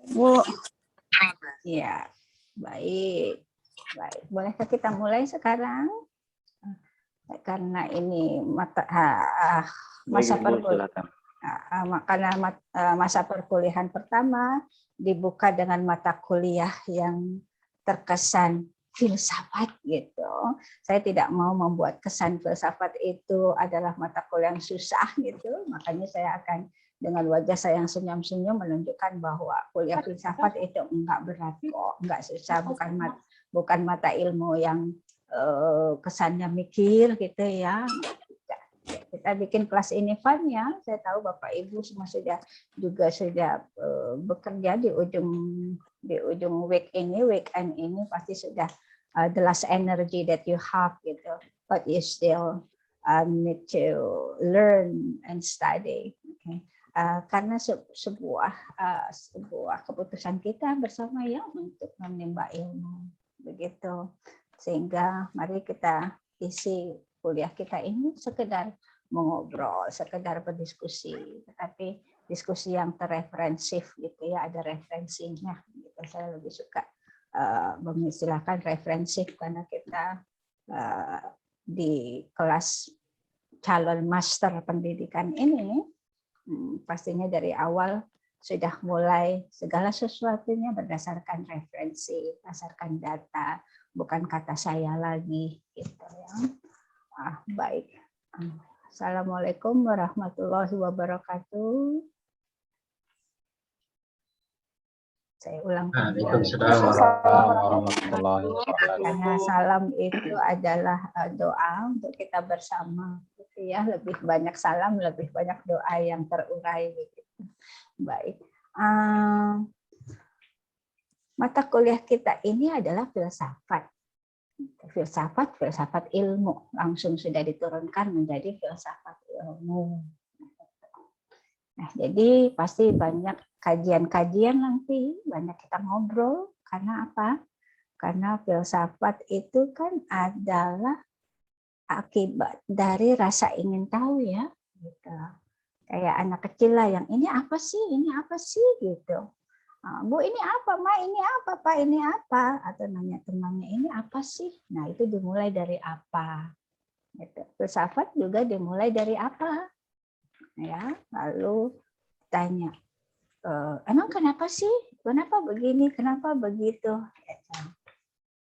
Bu, ya, baik. Baik, bolehkah kita mulai sekarang? Karena ini masa perkuliahan, karena masa perkuliahan pertama dibuka dengan mata kuliah yang terkesan filsafat gitu. Saya tidak mau membuat kesan filsafat itu adalah mata kuliah yang susah gitu, makanya saya akan dengan wajah saya yang senyum-senyum menunjukkan bahwa kuliah filsafat itu enggak berat kok, enggak susah, bukan mata ilmu yang kesannya mikir gitu ya. Kita bikin kelas ini fun ya. Saya tahu Bapak Ibu semua sudah bekerja di ujung weekend ini pasti sudah the last energy that you have gitu. But you still need to learn and study. Okay. Karena sebuah keputusan kita bersama ya untuk menimba ilmu begitu. Sehingga mari kita isi kuliah kita ini sekedar mengobrol, sekedar berdiskusi, tetapi diskusi yang terreferensif gitu ya, ada referensinya. Gitu. Saya lebih suka mengistilahkan referensif karena kita di kelas calon master pendidikan ini pastinya dari awal sudah mulai segala sesuatunya berdasarkan referensi, berdasarkan data, bukan kata saya lagi gitu ya. Baik. Assalamualaikum warahmatullahi wabarakatuh. Saya ulang. Waalaikumsalam warahmatullahi wabarakatuh. Karena salam itu adalah doa untuk kita bersama. Gitu ya, lebih banyak salam, lebih banyak doa yang terurai. Begitu. Baik. Mata kuliah kita ini adalah filsafat. Filsafat ilmu. Langsung sudah diturunkan menjadi filsafat ilmu. Nah, jadi pasti banyak kajian-kajian nanti, banyak kita ngobrol. Karena apa? Karena filsafat itu kan adalah akibat dari rasa ingin tahu ya. Gitu. Kayak anak kecil lah yang ini apa sih gitu. Bu ini apa, Ma ini apa, Pak ini apa, atau nanya temannya ini apa sih. Nah itu dimulai dari apa. Gitu. Filsafat juga dimulai dari apa. Ya, lalu tanya, emang kenapa sih? Kenapa begini? Kenapa begitu?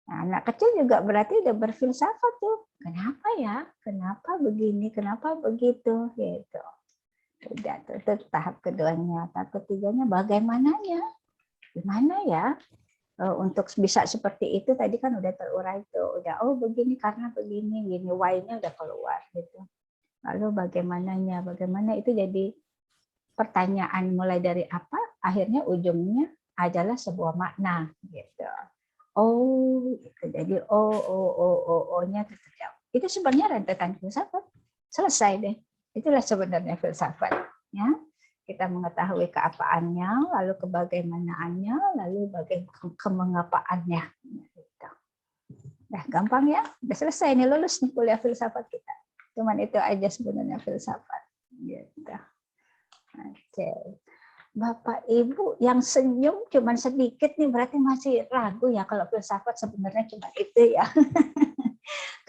Nah, anak kecil juga berarti udah berfilsafat tuh. Kenapa ya? Kenapa begini? Kenapa begitu? Gitu. Udah itu tahap keduanya. Tahap ketiganya bagaimananya? Gimana ya? Untuk bisa seperti itu tadi kan udah terurai tuh. Udah begini karena begini, gini why-nya udah keluar gitu. Lalu bagaimananya? Bagaimana itu jadi pertanyaan mulai dari apa, akhirnya ujungnya adalah sebuah makna gitu. Gitu. Jadi O-nya terjawab. Itu sebenarnya rentetan filsafat. Selesai deh. Itulah sebenarnya filsafat. Ya. Kita mengetahui keapaannya, lalu kebagaimanaannya, lalu kemengapaannya. Gitu. Nah, gampang ya. Udah selesai nih, lulus nih kuliah filsafat kita. Cuman itu aja sebenarnya filsafat. Gitu. Oke. Bapak Ibu yang senyum cuma sedikit nih berarti masih ragu ya kalau filsafat sebenarnya cuma itu ya.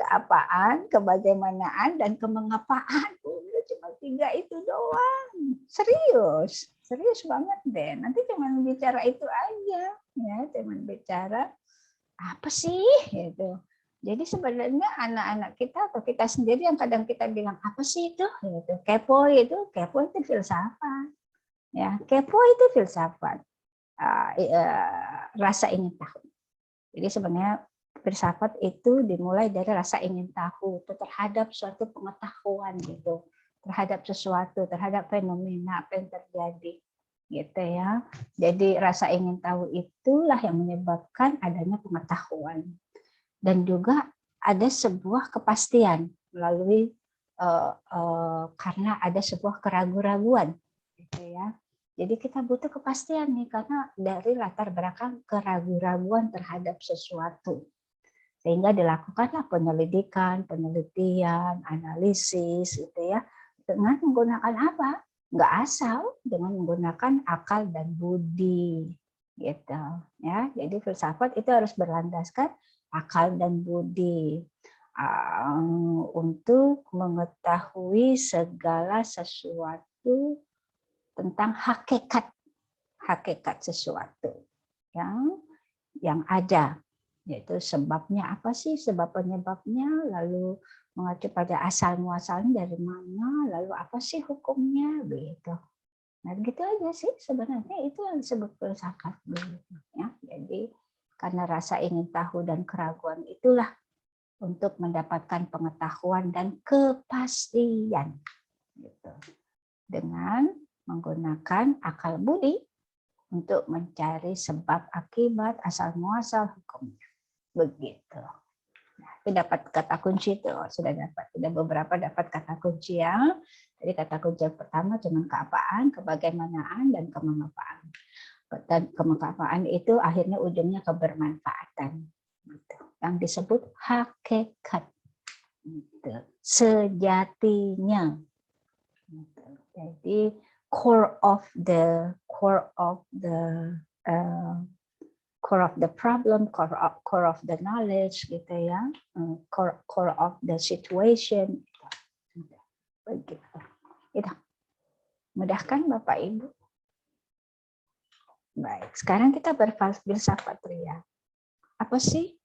Keapaan, kebagaimanaan, dan kemengapaan. Udah cuma 3 itu doang. Serius banget deh. Nanti cuma bicara itu aja. Ya, cuma bicara apa sih gitu. Jadi sebenarnya anak-anak kita atau kita sendiri yang kadang kita bilang apa sih itu? Gitu. Kepo itu filsafat. Ya, kepo itu filsafat. Rasa ingin tahu. Jadi sebenarnya filsafat itu dimulai dari rasa ingin tahu terhadap suatu pengetahuan gitu, terhadap sesuatu, terhadap fenomena apa yang terjadi, gitu ya. Jadi rasa ingin tahu itulah yang menyebabkan adanya pengetahuan. Dan juga ada sebuah kepastian melalui karena ada sebuah keraguan-raguan, gitu ya. Jadi kita butuh kepastian nih karena dari latar belakang keraguan-raguan terhadap sesuatu, sehingga dilakukanlah penyelidikan, penelitian, analisis, gitu ya. Dengan menggunakan apa? Nggak asal, dengan menggunakan akal dan budi. gitu ya. Jadi filsafat itu harus berlandaskan akal dan budi untuk mengetahui segala sesuatu tentang hakikat sesuatu yang ada, yaitu sebabnya apa sih, sebab penyebabnya, lalu mengacu pada asal muasalnya dari mana, lalu apa sih hukumnya, begitu. Nah, gitu aja sih sebenarnya, itu yang disebut filsafat, begitu ya. Jadi karena rasa ingin tahu dan keraguan itulah untuk mendapatkan pengetahuan dan kepastian, gitu. Dengan menggunakan akal budi untuk mencari sebab akibat, asal muasal hukumnya, begitu. Nah, itu dapat kata kunci itu, sudah beberapa dapat kata kunci ya. Jadi kata kunci yang pertama cuma keapaan, kebagaimanaan, dan kemengapaan. Dan kemengapaan itu akhirnya ujungnya kebermanfaatan, gitu. Yang disebut hakikat, gitu. Sejatinya. Gitu. Jadi core of the problem, core of the knowledge, gitu ya, core of the situation. Begitu. Itu. Mudah kan Bapak Ibu? Baik, sekarang kita berfilsafat Ria. Apa sih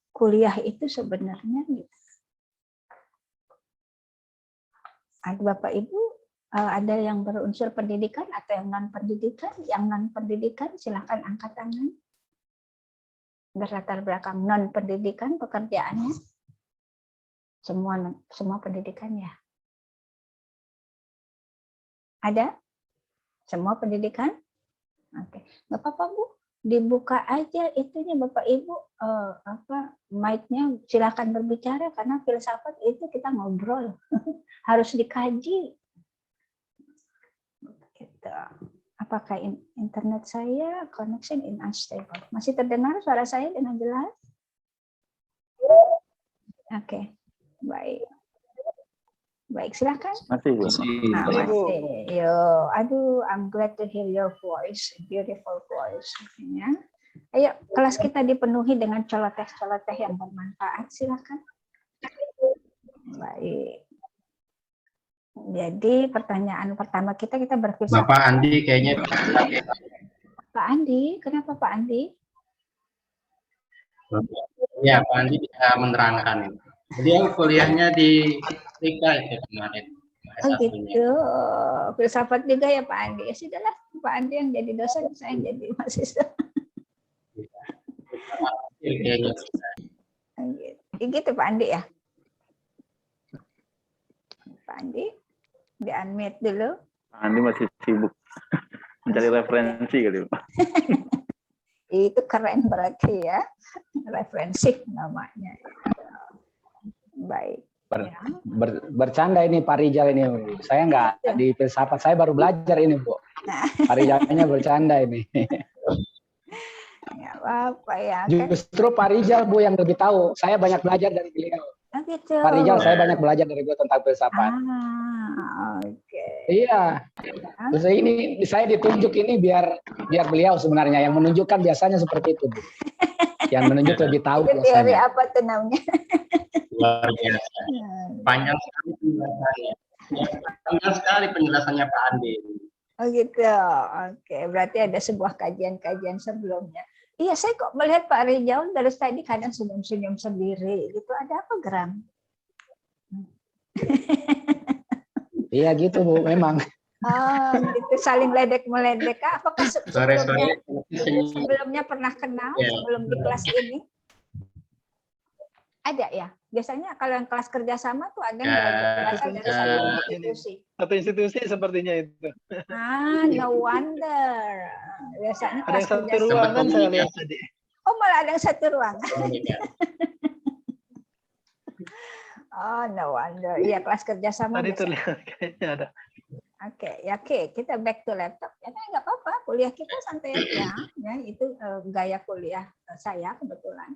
kuliah itu sebenarnya? Gitu. Ada Bapak Ibu, ada yang berunsur pendidikan atau yang non pendidikan? Yang non pendidikan silakan angkat tangan. Berlatar belakang non pendidikan pekerjaannya. Semua pendidikan ya. Ada? Semua pendidikan? Oke, nggak apa-apa Bu, dibuka aja itunya Bapak Ibu, mic-nya silakan berbicara karena filsafat itu kita ngobrol, harus dikaji. Gitu. Apakah internet saya connection unstable? Masih terdengar suara saya dengan jelas? Oke, baik. Baik, silakan. Masih. Masih. Yo, aduh, I'm glad to hear your voice, beautiful voice. Ya. Ayo, kelas kita dipenuhi dengan celoteh-celoteh yang bermanfaat. Silakan. Baik. Jadi pertanyaan pertama kita berfilsafat. Bapak Andi kayaknya. Pak Andi, kenapa Pak Andi? Ya, Pak Andi bisa menerangkan. Dia kuliahnya di Afrika itu kemarin. Oh gitu, filsafat juga ya Pak Andi. Ya sudahlah, Pak Andi yang jadi dosen, saya yang jadi mahasiswa. Gitu Pak Andi ya. Pak Andi, di-unmute dulu. Pak Andi masih sibuk mencari referensi kali Pak. Itu keren berarti ya, referensi namanya. Baik. Bercanda ini Pak Rijal ini, saya nggak di filsafat, saya baru belajar ini Bu. Pak Rijalnya bercanda ini. Ya apa ya. Justru Pak Rijal Bu yang lebih tahu, saya banyak belajar dari beliau. Oh, gitu. Pak Rijal saya banyak belajar dari beliau tentang filsafat. Oke. Iya. Terus ini saya ditunjuk ini biar beliau sebenarnya yang menunjukkan biasanya seperti itu Bu. Yang menunjuk lebih tahu itu biasanya. Teori apa tuh namanya? Luar biasa. Panjang sekali penjelasannya. Panjang sekali penjelasannya Pak Andi. Oh gitu. Oke, berarti ada sebuah kajian-kajian sebelumnya. Iya, saya kok melihat Pak Rijal dari tadi kadang senyum-senyum sendiri. Gitu, ada apa geram? Iya gitu Bu, memang. Oh, gitu saling ledek-meledek. Apakah sebelumnya pernah kenal sebelum di kelas ini? Ada ya. Biasanya kalau yang kelas kerjasama tuh ada yang berasal dari satu institusi. Satu institusi sepertinya itu. No wonder. Biasanya ada yang satu ruangan saya lihat tadi. Oh, malah ada yang satu ruangan. Oh, no wonder. Iya, kelas kerjasama. Tadi terlihat kayaknya ada. Oke, kita back to laptop. Ya, nggak apa-apa. Kuliah kita santai aja. Ya, itu gaya kuliah saya kebetulan.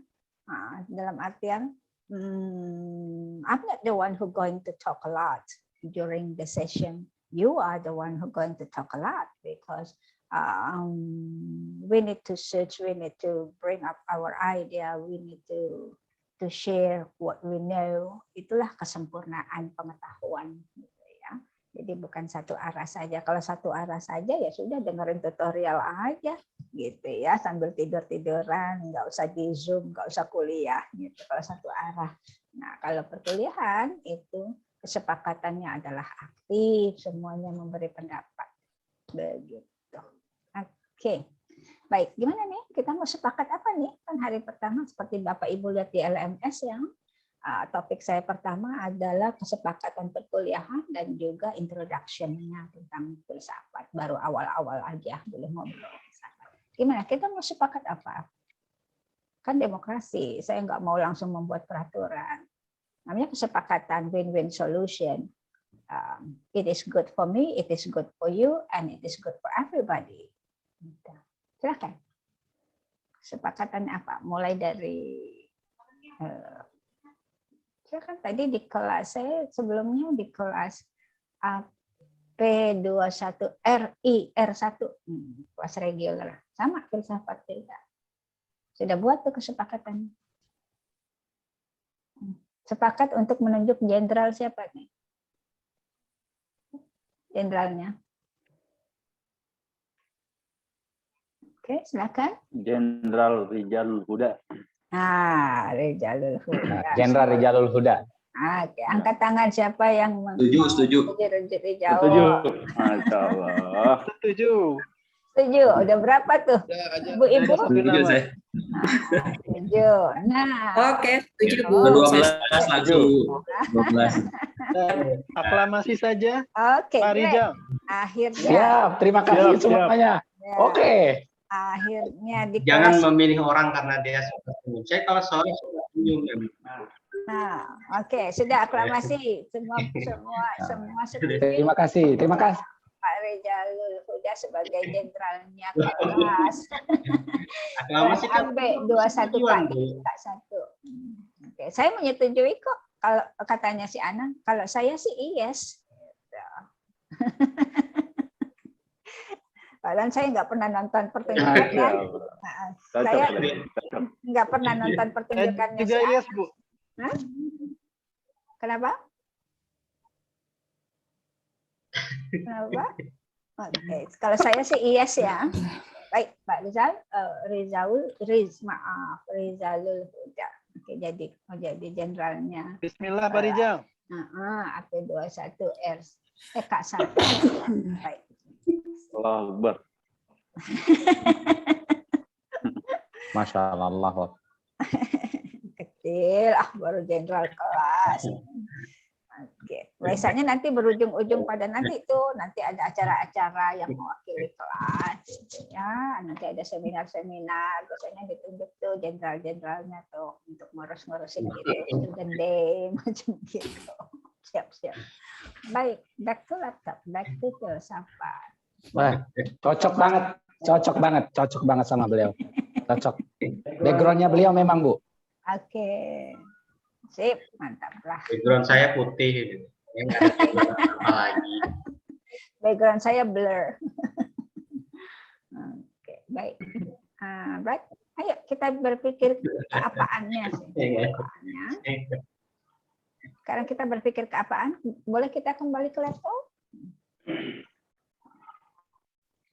Nah, dalam artian, I'm not the one who going to talk a lot during the session. You are the one who going to talk a lot because we need to search, we need to bring up our idea, we need to share what we know. Itulah kesempurnaan pengetahuan gitu ya. Jadi bukan satu arah saja. Kalau satu arah saja ya sudah dengerin tutorial aja gitu ya, sambil tidur-tiduran, nggak usah di Zoom, nggak usah kuliah gitu kalau satu arah. Nah, kalau perkuliahan itu kesepakatannya adalah aktif, semuanya memberi pendapat. Begitu. Oke. Baik, gimana nih? Kita mau sepakat apa nih? Kan hari pertama seperti Bapak Ibu lihat di LMS yang topik saya pertama adalah kesepakatan perkuliahan dan juga introduction-nya tentang filsafat. Baru awal-awal aja boleh ngobrol filsafat. Gimana? Kita mau sepakat apa? Kan demokrasi, saya nggak mau langsung membuat peraturan. Namanya kesepakatan win-win solution. It is good for me, it is good for you, and it is good for everybody. Silakan. Kesepakatannya apa? Mulai dari silakan. Tadi di kelas saya sebelumnya di kelas P21 RI R1 kelas reguler sama filsafat kita. Sudah buat tuh kesepakatan. Sepakat untuk menunjuk jenderal siapa nih? Jenderalnya. Oke, silakan. Jenderal Rizalul Huda. Rizalul Huda. Jenderal Rizalul Huda. Oke, angkat tangan siapa yang Setuju. Setuju. Masya Allah. Setuju. Setuju. Udah berapa tuh? Ibu-ibu? Setuju saya. Setuju. Nah. Oke, setuju Bu. 12 langsung. 12. Aklamasi saja. Oke, Pak great. Rijal. Akhirnya. Siap, terima kasih Siap, semuanya. Ya, Oke. akhirnya di Jangan kelas. memilih orang karena dia suka senyum. Saya kalau sore suka senyum. Nah, oke, sudah aklamasi. Semua setuju. Terima kasih. Terima kasih. Pak Rizalul Huda sebagai jenderalnya kelas. Aklamasi kan MB 21 Pak Kak 1. Oke, saya menyetujui kok kalau katanya si Anang. Kalau saya sih yes. Padahal saya nggak pernah nonton pertunjukan kan. Saya nggak pernah nonton pertunjukannya Juga si yes, Anang. Bu. Hah? Kenapa? Kenapa? Oke, kalau saya sih yes ya. Baik, Pak Rizal, Rizalul Huda. Oke, jadi jenderalnya. Bismillah Pak Rijal. AP21 R K1. Baik. Allah Akbar. Masya Allah. Kecil, baru jenderal kelas. Oke, biasanya nanti berujung-ujung pada nanti ada acara-acara yang mewakili kelas, gitu ya. Nanti ada seminar-seminar, biasanya ditunjuk tuh jenderal-jenderalnya tuh untuk ngurus-ngurusin gitu, student day macam gitu. Siap-siap. Baik, back to laptop, back to filsafat. Wah, cocok banget sama beliau. Cocok. Backgroundnya beliau memang, Bu. Oke, sip, mantap lah. background saya putih. Ya, nggak ada background apa lagi. Background saya blur. Oke, baik. Baik, ayo kita berpikir keapaannya. Keapaannya. Sekarang kita berpikir keapaan. Boleh kita kembali ke laptop?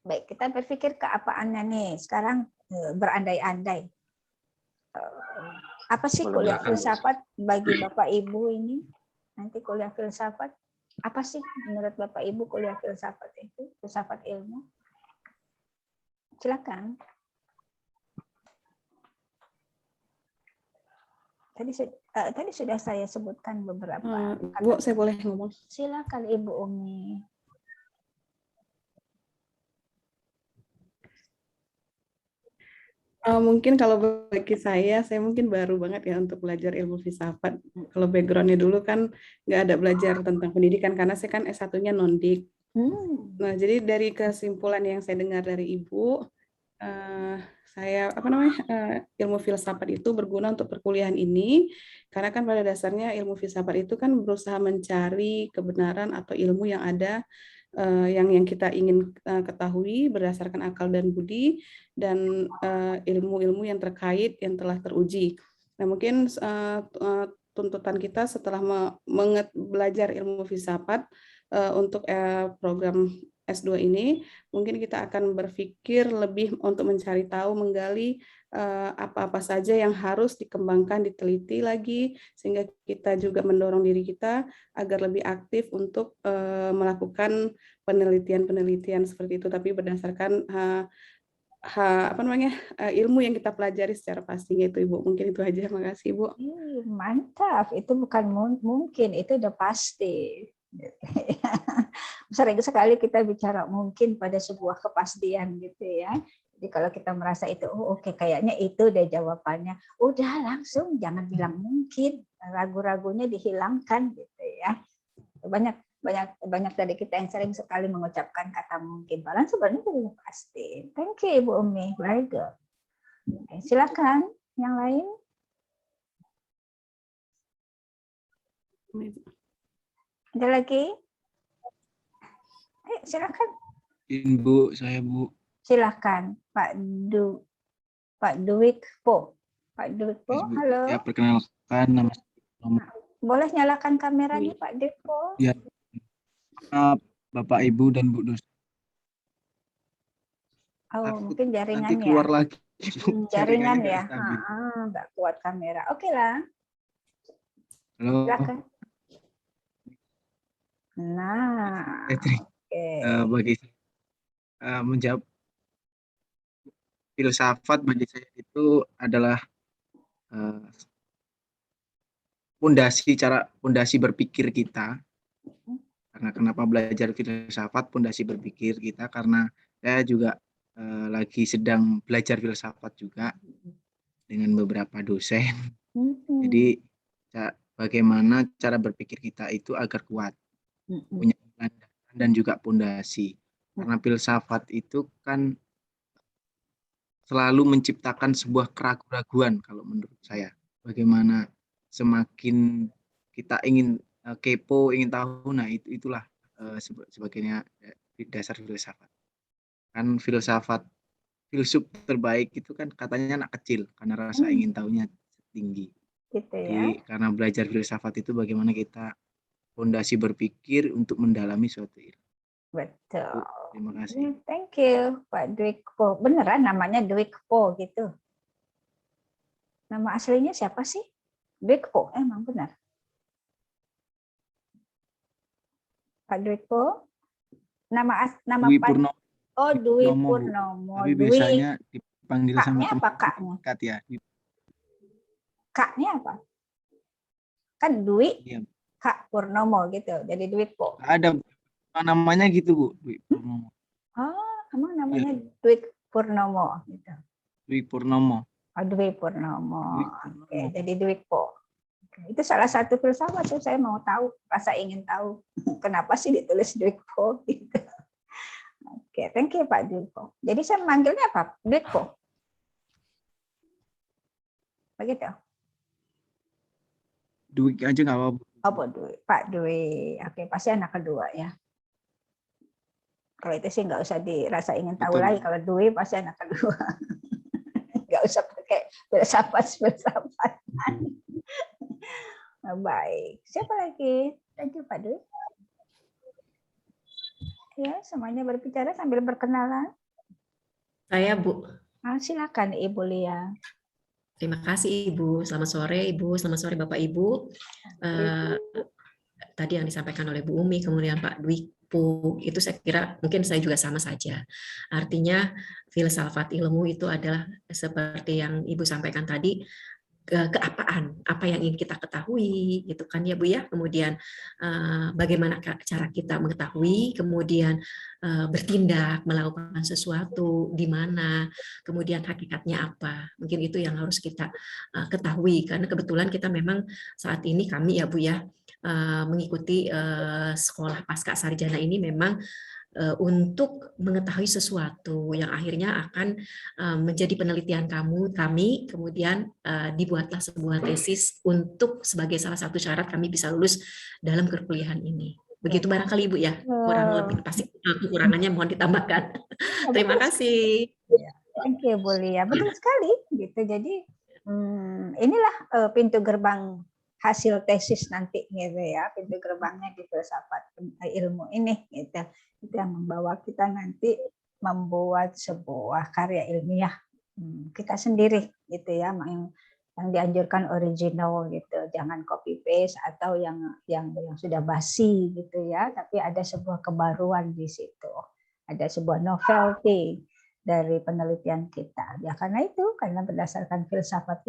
Baik, kita berpikir keapaannya nih. Sekarang berandai-andai. Apa sih kuliah filsafat bagi Bapak Ibu ini? Nanti kuliah filsafat, apa sih menurut Bapak Ibu kuliah filsafat itu? Filsafat ilmu? Silakan. Tadi sudah saya sebutkan beberapa. Bu, saya boleh ngomong? Silakan Ibu Umi. Mungkin kalau bagi saya mungkin baru banget ya untuk belajar ilmu filsafat. Kalau background-nya dulu kan nggak ada belajar tentang pendidikan karena saya kan S1-nya non-dik. Nah, jadi dari kesimpulan yang saya dengar dari Ibu, saya ilmu filsafat itu berguna untuk perkuliahan ini karena kan pada dasarnya ilmu filsafat itu kan berusaha mencari kebenaran atau ilmu yang ada yang kita ingin ketahui berdasarkan akal dan budi dan ilmu-ilmu yang terkait yang telah teruji. Nah, mungkin tuntutan kita setelah belajar ilmu filsafat untuk program S2 ini, mungkin kita akan berpikir lebih untuk mencari tahu, menggali apa-apa saja yang harus dikembangkan, diteliti lagi, sehingga kita juga mendorong diri kita agar lebih aktif untuk melakukan penelitian-penelitian seperti itu, tapi berdasarkan ilmu yang kita pelajari secara pastinya itu, Ibu. Mungkin itu aja. Makasih, Ibu. Mantap, itu bukan mungkin, itu udah pasti. Sering sekali kita bicara mungkin pada sebuah kepastian gitu ya. Jadi kalau kita merasa itu, oke, kayaknya itu deh jawabannya, udah langsung jangan bilang mungkin, ragu-ragunya dihilangkan gitu ya. Banyak dari kita yang sering sekali mengucapkan kata mungkin, padahal sebenarnya itu pasti. Thank you Ibu Umi, very good. Oke, silakan yang lain. Ada lagi? Silakan. Bu, saya Bu. Silakan Pak Dwikpo. Pak Dwikpo, halo. Ya, perkenalkan nama saya. Boleh nyalakan kameranya Pak Dwikpo? Ya. Bapak Ibu dan Bu dosen. Mungkin jaringan nanti keluar ya. lagi. Jaringan ya. Nggak kuat kamera. Oke lah. Halo. Silakan. Nah. Bagi menjawab filsafat bagi saya itu adalah pondasi berpikir kita. Karena kenapa belajar filsafat, pondasi berpikir kita, karena saya juga lagi sedang belajar filsafat juga dengan beberapa dosen. Jadi bagaimana cara berpikir kita itu agar kuat, punya landasan dan juga pondasi. Karena filsafat itu kan selalu menciptakan sebuah keraguan-raguan kalau menurut saya. Bagaimana semakin kita ingin kepo, ingin tahu, nah itulah sebagainya dasar filsafat. Kan filsuf terbaik itu kan katanya anak kecil karena rasa ingin tahunya tinggi. Gitu ya. Jadi karena belajar filsafat itu bagaimana kita fondasi berpikir untuk mendalami suatu ilmu. Betul. Terima kasih. Thank you Pak Dwikpo. Beneran namanya Dwikpo gitu? Nama aslinya siapa sih? Dwikpo, emang benar. Pak Dwikpo? Nama Dwi Purnomo. Oh, Dwi Purnomo. Tapi biasanya dipanggil sama teman dekat ya. Kaknya apa? Kan Dwi, Iya. Kak Purnomo gitu. Jadi Dwikpo. Ada namanya gitu Bu, Dwi Purnomo. Oh, emang namanya Dwi Purnomo gitu. Dwi Purnomo. Oh, Dwi Purnomo. Oke, jadi Dwikpo. Itu salah satu filsafat tuh, saya mau tahu, rasa ingin tahu kenapa sih ditulis Dwikpo gitu. Oke, thank you Pak Dwikpo. Jadi saya manggilnya apa? Dwikpo. Begitu. Dwi aja nggak apa-apa. Oh, Dwi. Pak Dwi. Oke, pasti anak kedua ya. Kalau itu sih nggak usah dirasa ingin tahu. Betul. Lagi. Kalau Dwi pasti anak kedua. Nggak usah pakai filsafat. Baik. Siapa lagi? Thank you Pak Dwi. Ya, semuanya berbicara sambil berkenalan. Saya Bu. Silakan Ibu Lia. Terima kasih Ibu. Selamat sore Ibu. Selamat sore Bapak Ibu. Tadi yang disampaikan oleh Bu Umi, kemudian Pak Dwikpo, itu saya kira mungkin saya juga sama saja. Artinya filsafat ilmu itu adalah seperti yang Ibu sampaikan tadi, keapaan, apa yang ingin kita ketahui, gitu kan ya Bu ya. Kemudian bagaimana cara kita mengetahui, kemudian bertindak, melakukan sesuatu di mana, kemudian hakikatnya apa. Mungkin itu yang harus kita ketahui, karena kebetulan kita memang saat ini kami ya Bu ya mengikuti sekolah pasca sarjana ini memang untuk mengetahui sesuatu yang akhirnya akan menjadi penelitian kami, kemudian dibuatlah sebuah tesis untuk sebagai salah satu syarat kami bisa lulus dalam perkuliahan ini. Begitu barangkali Ibu ya, kurang lebih pasti kekurangannya mohon ditambahkan. Terima kasih. Thank you, Bu Lia. Betul sekali gitu. Jadi inilah pintu gerbang hasil tesis nanti gitu ya, pintu gerbangnya di filsafat ilmu ini gitu. Itu yang membawa kita nanti membuat sebuah karya ilmiah kita sendiri gitu ya, yang dianjurkan original gitu, jangan copy paste atau yang sudah basi gitu ya, tapi ada sebuah kebaruan di situ, ada sebuah novelty dari penelitian kita. Ya karena berdasarkan filsafat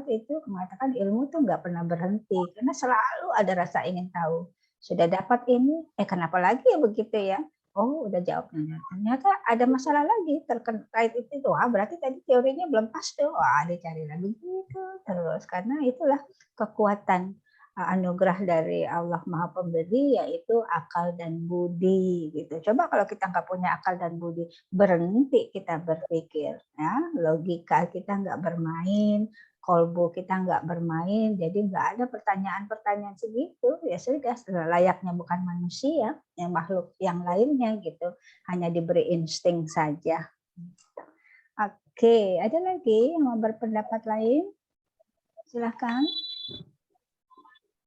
itu mengatakan ilmu tuh nggak pernah berhenti, karena selalu ada rasa ingin tahu. Sudah dapat ini, kenapa lagi ya begitu ya? Oh, udah jawabnya. Ternyata ada masalah lagi terkait itu. Wah, berarti tadi teorinya belum pas tuh. Wah, dicari lagi gitu terus. Karena itulah kekuatan anugerah dari Allah Maha Pemberi, yaitu akal dan budi gitu. Coba kalau kita nggak punya akal dan budi, berhenti kita berpikir, ya, logika kita nggak bermain, kolbu kita nggak bermain, jadi nggak ada pertanyaan-pertanyaan segitu, ya sudah layaknya bukan manusia, yang makhluk yang lainnya gitu, hanya diberi insting saja. Oke, ada lagi yang mau berpendapat lain? Silahkan.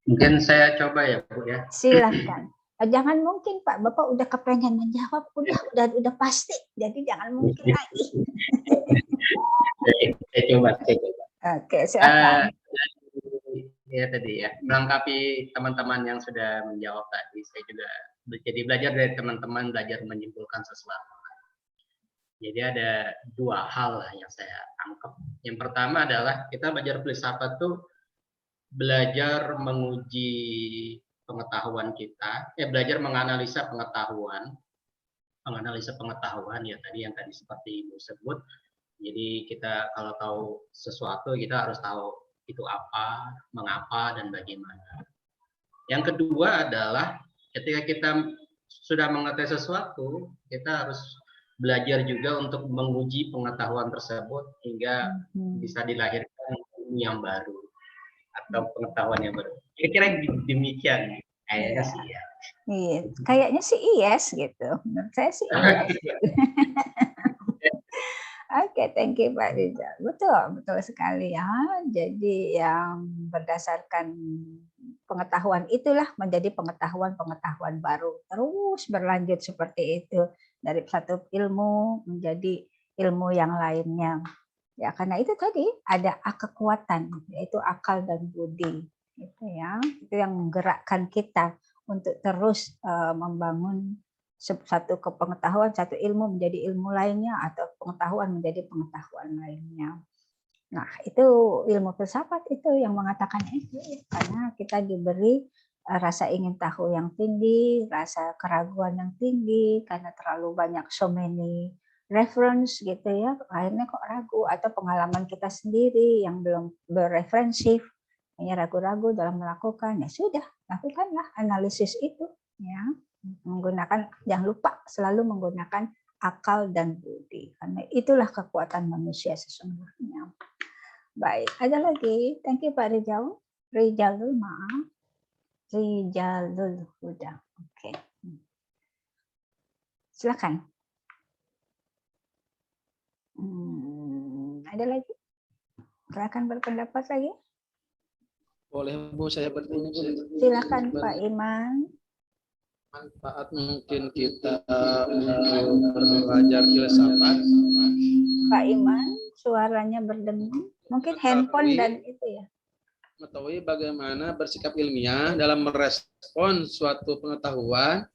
Mungkin saya coba ya Bu ya. Silahkan. Jangan mungkin Pak, Bapak udah kepengen menjawab, udah pasti, jadi jangan mungkin lagi. Saya coba. Oke, silakan. Ya tadi ya, melengkapi teman-teman yang sudah menjawab tadi, saya juga jadi belajar dari teman-teman, belajar menyimpulkan sesuatu. Jadi ada dua hal yang saya tangkap. Yang pertama adalah kita belajar filsafat tuh belajar menguji pengetahuan kita, belajar menganalisa pengetahuan ya tadi yang tadi seperti Ibu sebut. Jadi kita kalau tahu sesuatu, kita harus tahu itu apa, mengapa, dan bagaimana. Yang kedua adalah ketika kita sudah mengetahui sesuatu, kita harus belajar juga untuk menguji pengetahuan tersebut hingga bisa dilahirkan ilmu yang baru atau pengetahuan yang baru. Kira-kira demikian kayaknya sih ya. Iya, kayaknya sih yes gitu. Menurut saya sih yes. Oke, thank you Pak Rizal. Betul sekali ya. Jadi yang berdasarkan pengetahuan itulah menjadi pengetahuan baru. Terus berlanjut seperti itu. Dari satu ilmu menjadi ilmu yang lainnya. Ya, karena itu tadi ada kekuatan, yaitu akal dan budi. Itu ya, itu yang menggerakkan kita untuk terus membangun satu pengetahuan, satu ilmu menjadi ilmu lainnya, atau pengetahuan menjadi pengetahuan lainnya. Nah, itu ilmu filsafat itu yang mengatakan itu, karena kita diberi rasa ingin tahu yang tinggi, rasa keraguan yang tinggi, karena terlalu banyak so many reference gitu ya, akhirnya kok ragu, atau pengalaman kita sendiri yang belum berreferensif, hanya ragu-ragu dalam melakukan, ya sudah, lakukanlah analisis itu, ya. Menggunakan, jangan lupa selalu menggunakan akal dan budi, karena itulah kekuatan manusia sesungguhnya. Baik, ada lagi. Thank you Pak Rizalul Huda. Oke. Silakan. Ada lagi? Silakan berpendapat lagi. Boleh Bu, saya bertanya. Silakan Pak Iman. Manfaat mungkin kita untuk belajar filsafat. Pak Iman, suaranya berdengung. Mungkin handphone dan itu ya. Mengetahui bagaimana bersikap ilmiah dalam merespon suatu pengetahuan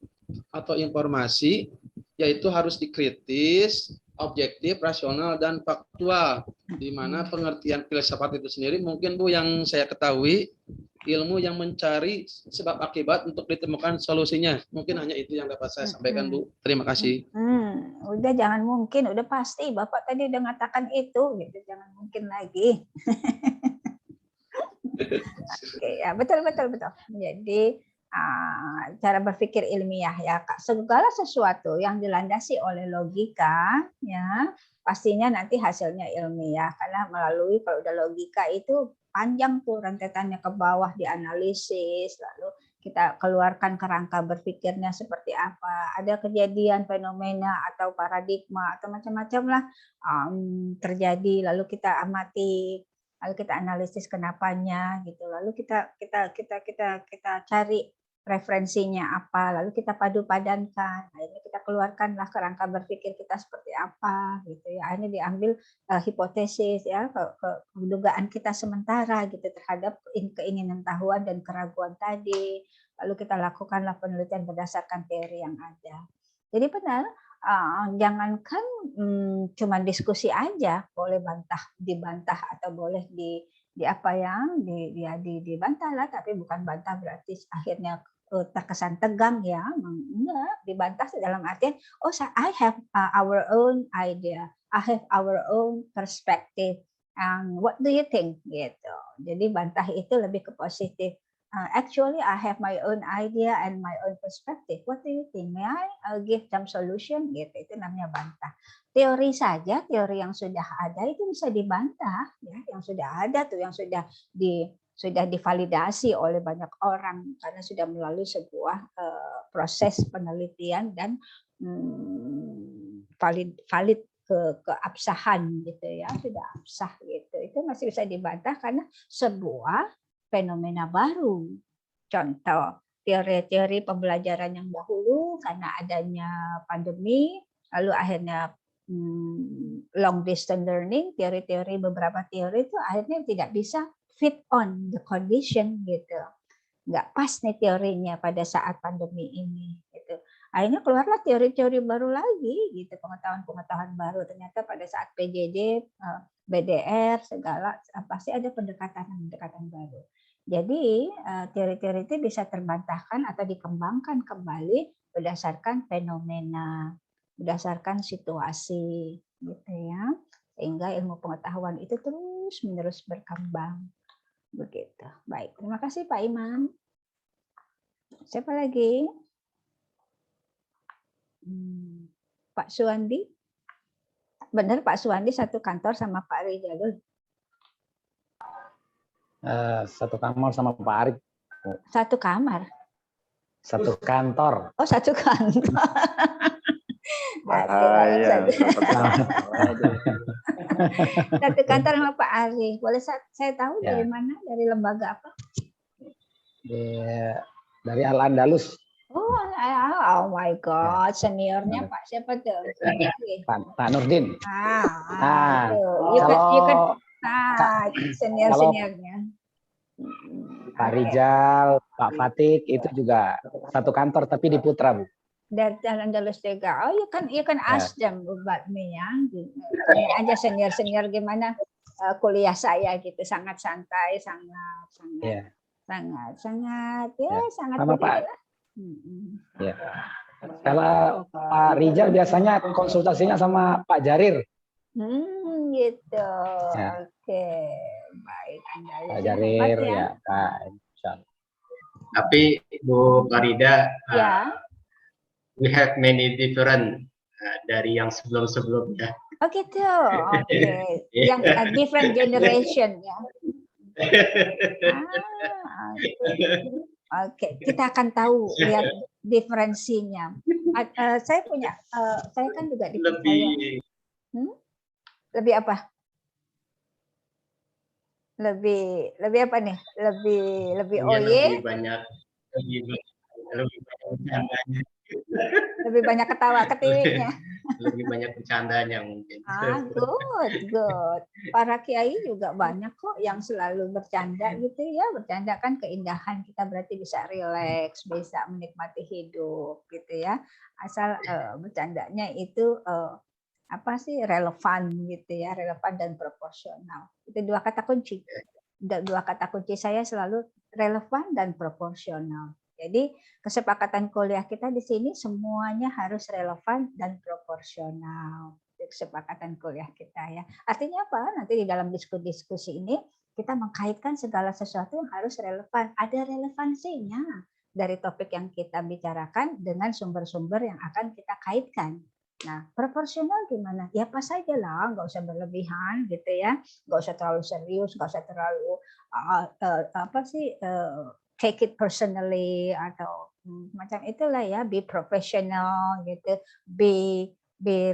atau informasi, yaitu harus dikritis, objektif, rasional, dan faktual. Di mana pengertian filsafat itu sendiri mungkin Bu yang saya ketahui, ilmu yang mencari sebab akibat untuk ditemukan solusinya. Mungkin hanya itu yang dapat saya sampaikan Bu. Terima kasih. Udah jangan mungkin, udah pasti. Bapak tadi udah mengatakan itu, gitu. Jangan mungkin lagi. Oke, ya betul. Jadi cara berpikir ilmiah ya, segala sesuatu yang dilandasi oleh logika, ya pastinya nanti hasilnya ilmiah, karena melalui kalau udah logika itu panjang tuh rentetannya ke bawah dianalisis, lalu kita keluarkan kerangka berpikirnya seperti apa. Ada kejadian, fenomena atau paradigma atau macam-macam lah terjadi, lalu kita amati, lalu kita analisis kenapanya gitu. Lalu kita cari referensinya apa, lalu kita padu-padankan, akhirnya kita keluarkanlah kerangka berpikir kita seperti apa gitu ya. Akhirnya diambil hipotesis ya, dugaan kita sementara gitu terhadap keinginan tahuan dan keraguan tadi. Lalu kita lakukanlah penelitian berdasarkan teori yang ada. Jadi benar, jangankan cuma diskusi aja, boleh dibantah atau boleh dibantah lah, tapi bukan bantah berarti akhirnya terkesan tegang ya. Enggak, dibantah dalam artian I have our own idea, I have our own perspective, and what do you think gitu. Jadi bantah itu lebih ke positif. Actually I have my own idea and my own perspective, what do you think, may I give some solution gitu. Itu namanya bantah. Teori saja, teori yang sudah ada itu bisa dibantah ya, yang sudah ada tuh, yang sudah divalidasi oleh banyak orang karena sudah melalui sebuah proses penelitian dan valid keabsahan gitu ya, sudah absah gitu. Itu masih bisa dibantah karena sebuah fenomena baru. Contoh, teori-teori pembelajaran yang dahulu karena adanya pandemi, lalu akhirnya long distance learning, beberapa teori itu akhirnya tidak bisa fit on the condition gitu, nggak pas nih teorinya pada saat pandemi ini gitu. Akhirnya keluarlah teori-teori baru lagi gitu, pengetahuan baru. Ternyata pada saat PJJ, BDR segala pasti ada pendekatan baru. Jadi teori-teori itu bisa terbantahkan atau dikembangkan kembali berdasarkan fenomena, berdasarkan situasi gitu ya, sehingga ilmu pengetahuan itu terus-menerus berkembang begitu. Baik, terima kasih Pak Imam. Siapa lagi? Pak Suwandi. Benar Pak Suwandi satu kantor sama Pak Rizalul. Satu kamar sama Pak Arif. Satu kamar. Satu kantor. Oh, satu kantor. Satu kantor sama Pak Ari. Boleh saya tahu dari mana? Dari lembaga apa? Dari Al-Andalus. Oh my God, seniornya Pak siapa tuh? Pak Nurdin. Seniornya. Pak Rijal, Pak Fatik itu juga satu kantor tapi di Putra, Bu. Dari Al-Andalus juga. Oh, ya kan Asdam buat ya. Tanya aja senior gimana kuliah saya gitu, sangat santai, sangat sama Pak. Ya. Kalau Pak Rijal biasanya konsultasinya sama Pak Jarir. Gitu. Ya. Oke, baik. Pak Jarir ya, Pak. Tapi Bu Farida, we have many different dari yang sebelum-sebelumnya. Oh gitu, oke. Yang different generation ya. Oke, kita akan tahu lihat diferensinya. Saya kan juga lebih apa? Lebih apa nih? Lebih lebih banyak bercandanya. Lebih banyak ketawa ketiwinya. Lebih banyak bercandanya mungkin. Good. Para kiai juga banyak kok yang selalu bercanda gitu ya. Bercanda kan keindahan, kita berarti bisa rileks, bisa menikmati hidup gitu ya. Asal bercandanya itu relevan gitu ya, relevan dan proporsional. Itu dua kata kunci. Dua kata kunci saya selalu relevan dan proporsional. Jadi kesepakatan kuliah kita di sini semuanya harus relevan dan proporsional. Kesepakatan kuliah kita ya. Artinya apa? Nanti di dalam diskusi ini kita mengkaitkan segala sesuatu yang harus relevan. Ada relevansinya dari topik yang kita bicarakan dengan sumber-sumber yang akan kita kaitkan. Nah, proporsional gimana? Ya pas saja lah, nggak usah berlebihan gitu ya, nggak usah terlalu serius, nggak usah terlalu take it personally atau macam itulah ya, be professional gitu, be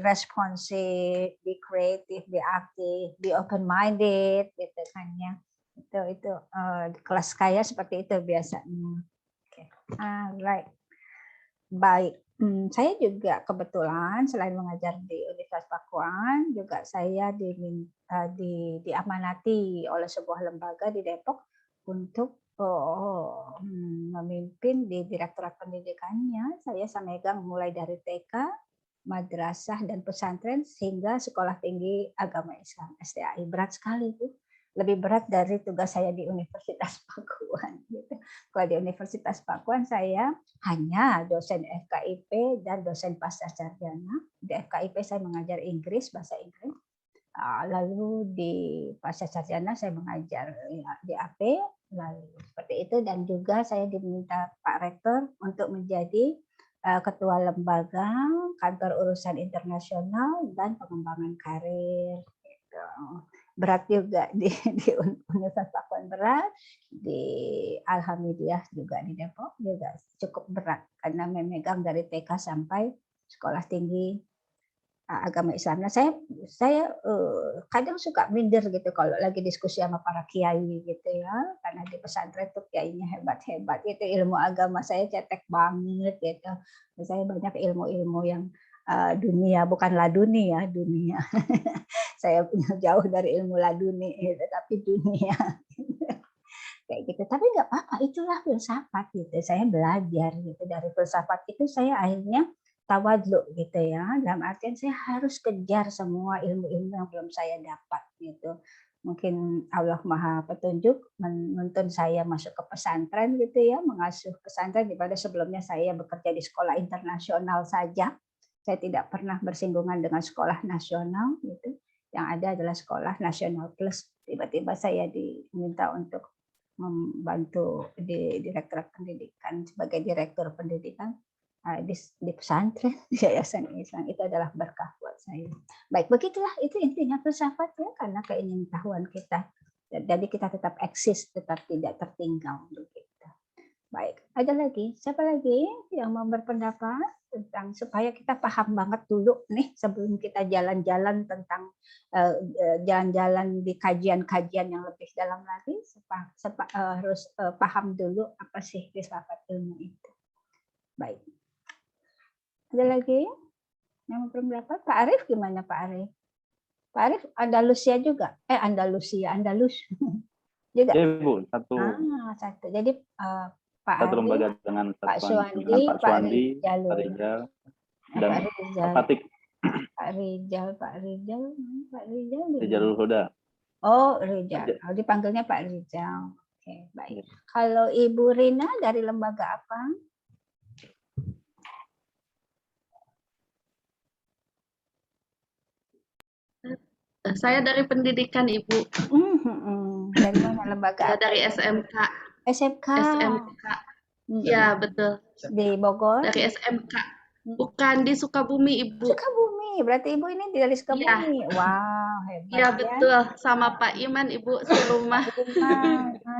responsive, be creative, be active, be open minded gitu kan ya. Itu kelas kaya seperti itu biasanya. Okay. Right. Baik. Saya juga kebetulan selain mengajar di Universitas Pakuan, juga saya diamanati oleh sebuah lembaga di Depok untuk memimpin di Direktorat Pendidikannya. Saya megang mulai dari TK, madrasah dan pesantren hingga sekolah tinggi agama Islam STAI. Berat sekali itu. Lebih berat dari tugas saya di Universitas Pakuan. Gitu. Kalau di Universitas Pakuan saya hanya dosen FKIP dan dosen pascasarjana. Di FKIP saya mengajar Inggris, bahasa Inggris. Lalu di pascasarjana saya mengajar DAP, lalu seperti itu. Dan juga saya diminta Pak Rektor untuk menjadi ketua lembaga kantor urusan internasional dan pengembangan karir. Gitu. Berat juga di Universitas Pakuan berat, di Alhamdulillah juga di Depok juga cukup berat karena memegang dari TK sampai sekolah tinggi agama Islam. Nah, saya kadang suka minder gitu kalau lagi diskusi sama para kiai gitu ya, karena di pesantren tuh kiainya hebat-hebat, itu ilmu agama saya cetek banget gitu. Saya banyak ilmu-ilmu yang dunia, bukan laduni ya, dunia. Saya jauh dari ilmu laduni, gitu, tapi dunia. Kayak gitu. Tapi nggak apa-apa, itulah filsafat gitu. Saya belajar gitu dari filsafat itu, saya akhirnya tawadhu gitu ya. Dalam artian saya harus kejar semua ilmu-ilmu yang belum saya dapat gitu. Mungkin Allah Maha Petunjuk menuntun saya masuk ke pesantren gitu ya, mengasuh pesantren daripada sebelumnya saya bekerja di sekolah internasional saja. Saya tidak pernah bersinggungan dengan sekolah nasional gitu. Yang ada adalah sekolah nasional plus. Tiba-tiba saya diminta untuk membantu di Direktorat Pendidikan sebagai Direktur Pendidikan di pesantren di Yayasan Islam. Itu adalah berkah buat saya. Baik, begitulah itu intinya filsafat ya, karena keingintahuan kita. Jadi kita tetap eksis, tetap tidak tertinggal begitu. Baik, ada lagi? Siapa lagi yang mau berpendapat tentang supaya kita paham banget dulu nih sebelum kita jalan-jalan tentang jalan-jalan di kajian-kajian yang lebih dalam lagi, harus paham dulu apa sih filsafat ilmu itu. Baik. Ada lagi yang belum dapat? Pak Arif gimana Pak Arif? Pak Arif Andalusia juga? Andalus juga. Ya, Bu, satu Jadi Pak satu Arif, lembaga dengan Pak Suwandi, dengan Pak Pak Suwandi, Rijal, Pak Rijal, dan Pak Rijal, Pak Patik, Pak Rijal. Rijalul Huda. Oh, Rijal. Oh, dipanggilnya Pak Rijal. Oke, baik. Kalau Ibu Rina dari lembaga apa? Saya dari pendidikan, Ibu. Dari mana lembaga? Ya, dari SMK. SMK. Ya, betul. Di Bogor? Dari SMK. Bukan, di Sukabumi, Ibu. Sukabumi. Berarti Ibu ini dari Sukabumi. Ya. Wow, hebat. Ya, betul. Sama Pak Iman, Ibu, serumah.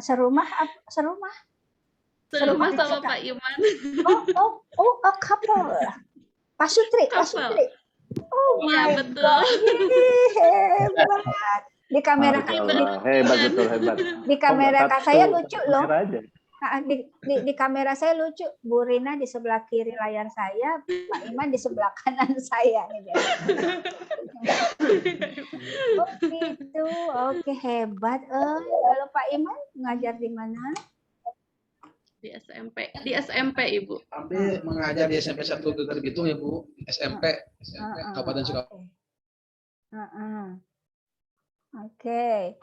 Serumah? Serumah sama Pak Iman. A couple. Pak Sutri. Oh ya, betul. Hebat. Di kamera hebat betul. Di kamera saya lucu loh. Di kamera saya lucu. Bu Rina di sebelah kiri layar saya, Pak Iman di sebelah kanan saya. Oh gitu. Oke, hebat. Kalau Pak Iman ngajar di mana? Di SMP, Ibu. Tapi mengajar di SMP 1 Geger Bitung ya, Bu. SMP Kabupaten Sukabumi. Oke.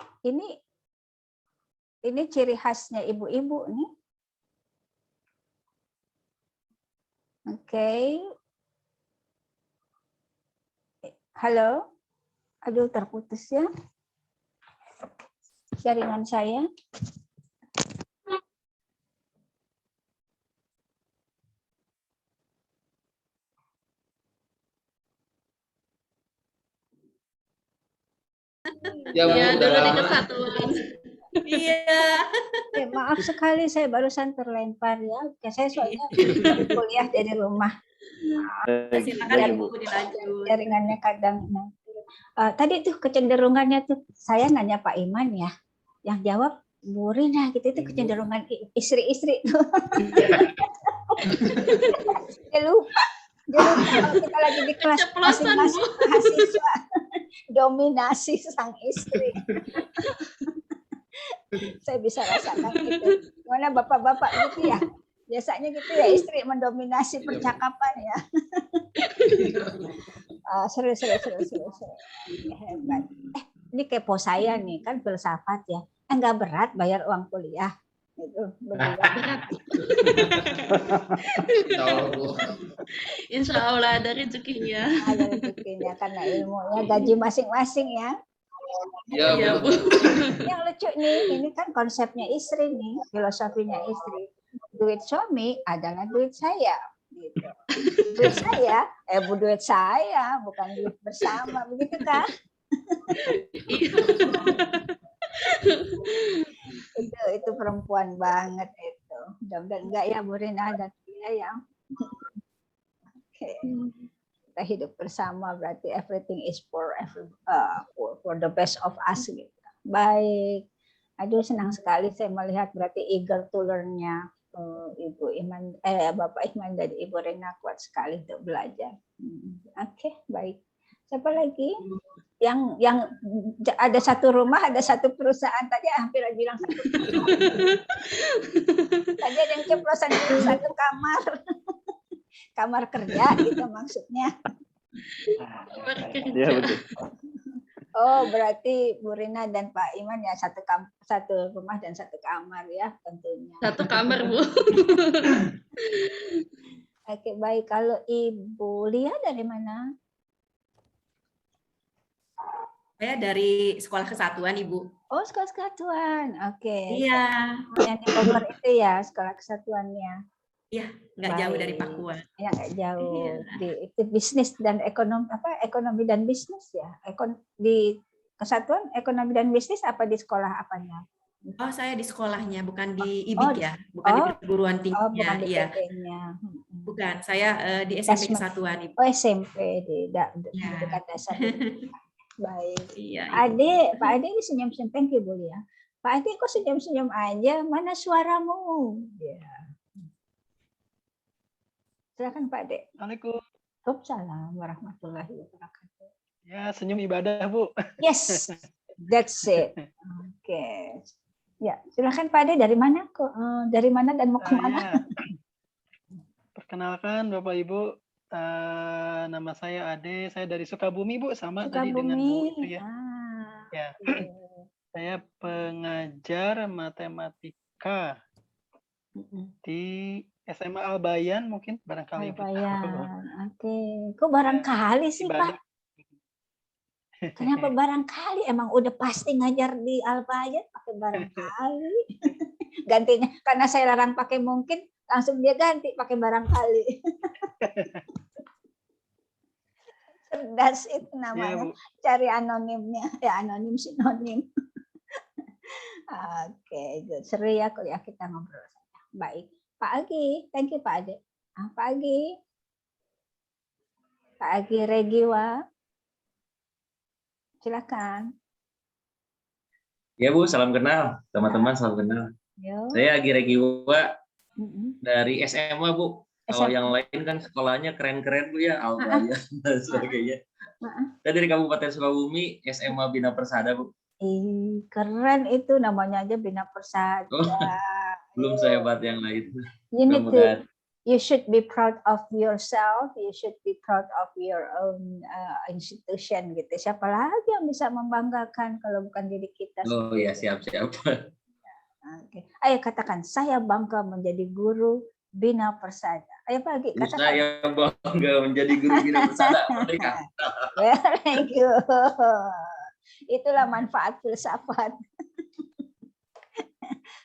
Ini ciri khasnya ibu-ibu nih. Oke. Halo. Aduh, terputus ya. Jaringan saya. Ya, Bu, dulu di kesatuan. Iya. Maaf sekali saya barusan terlempar ya. Saya soalnya kuliah dari rumah. Silakan Ibu dilanjut. Jaringannya kadang. Tadi tuh kecenderungannya tuh saya nanya Pak Iman ya, yang jawab Bu Rina gitu, itu kecenderungan istri-istri tuh. Dia lupa kalau kita lagi di kelas masing-masing mahasiswa dominasi sang istri. Saya bisa rasakan gitu. Gimana bapak-bapak gitu ya? Biasanya gitu ya, istri mendominasi percakapan ya. Seru. Hebat. Ini kepo saya nih, kan filsafat ya. Enggak berat bayar uang kuliah. Itu berat. Insya Allah ada rezekinya. Ada rezekinya karena ilmunya gaji masing-masing ya. Iya, Bu. Yang lucu nih, ini kan konsepnya istri nih, filosofinya istri. Duit suami adalah duit saya. Gitu. Duit saya, duit saya, bukan duit bersama, begitu kan? itu perempuan banget itu. Mudah-mudahan enggak ya Bu Rina dan dia ya. Oke. Kita hidup bersama berarti everything is for the best of us gitu. Baik. Aduh senang sekali saya melihat berarti eager to learn-nya Ibu Iman, Bapak Iman dan Ibu Rina kuat sekali untuk belajar. Oke, baik. Siapa lagi? Yang ada satu rumah, ada satu perusahaan. Tadi hampir bilang satu perusahaan. Tadi ada yang ceplosan satu kamar. Kamar kerja gitu maksudnya. Iya, betul. Oh, berarti Bu Rina dan Pak Iman ya satu rumah dan satu kamar ya tentunya. Satu kamar, Bu. Oke, baik. Kalau Ibu Lia dari mana? Saya dari Sekolah Kesatuan, Ibu. Oh, Sekolah Kesatuan. Oke. Iya. Yang di Bogor itu ya, Sekolah Kesatuannya. Iya, nggak jauh dari Pakuan. Ya, nggak jauh. Iya. Itu bisnis dan ekonomi dan bisnis ya. Di Kesatuan ekonomi dan bisnis apa di sekolah apanya? Oh, saya di sekolahnya, bukan di IBIK ya, bukan di perguruan tingginya. Bukan di Iya. PT-nya. Bukan, saya di SMP Kesatuan, Ibu. Oh, SMP di dekat dasar. Baik. Iya, Pak Ade ini senyum-senyum. Thank you, Bu Lia. Pak Ade kok senyum-senyum aja? Mana suaramu? Ya. Silakan Pak Ade. Waalaikumsalam warahmatullahi wabarakatuh. Ya, senyum ibadah, Bu. Yes, that's it. Oke. Ya, silakan Pak Ade. Dari mana kok? Dari mana dan mau kemana? Perkenalkan Bapak Ibu, nama saya Ade. Saya dari Sukabumi, Bu, sama tadi dengan Bu itu ya. Ya. Saya pengajar matematika di SMA Al-Bayan mungkin barangkali. Al-Bayan. Oke. Kok barangkali sih, Pak? Kenapa barangkali? Emang udah pasti ngajar di Al-Bayan pakai barangkali. Gantinya karena saya larang pakai mungkin, langsung dia ganti pakai barangkali. Cerdas itu namanya. Cari anonimnya. Ya, anonim sinonim. Oke, good. Seru ya kuliah kita ngobrol. Baik. Pak Agi, thank you Pak Ade. Pak Agi. Pak Agi Regiwa. Silakan. Ya Bu, salam kenal. Teman-teman salam kenal. Yo. Saya Agi Regiwa dari SMA Bu. Kalau yang lain kan sekolahnya keren-keren Bu ya, Al-Bayan dan sebagainya. Saya dari Kabupaten Sukabumi, SMA Bina Persada Bu. Keren itu namanya aja Bina Persada. Oh, belum sehebat yang lain. You should be proud of yourself. You should be proud of your own institution gitu. Siapa lagi yang bisa membanggakan kalau bukan diri kita? Oh ya, siap-siap. Oke. Ayo katakan, saya bangga menjadi guru Bina Persada. Ayo pagi katakan. Saya bangga menjadi guru Bina Persada. Very good. Itulah manfaat filsafat.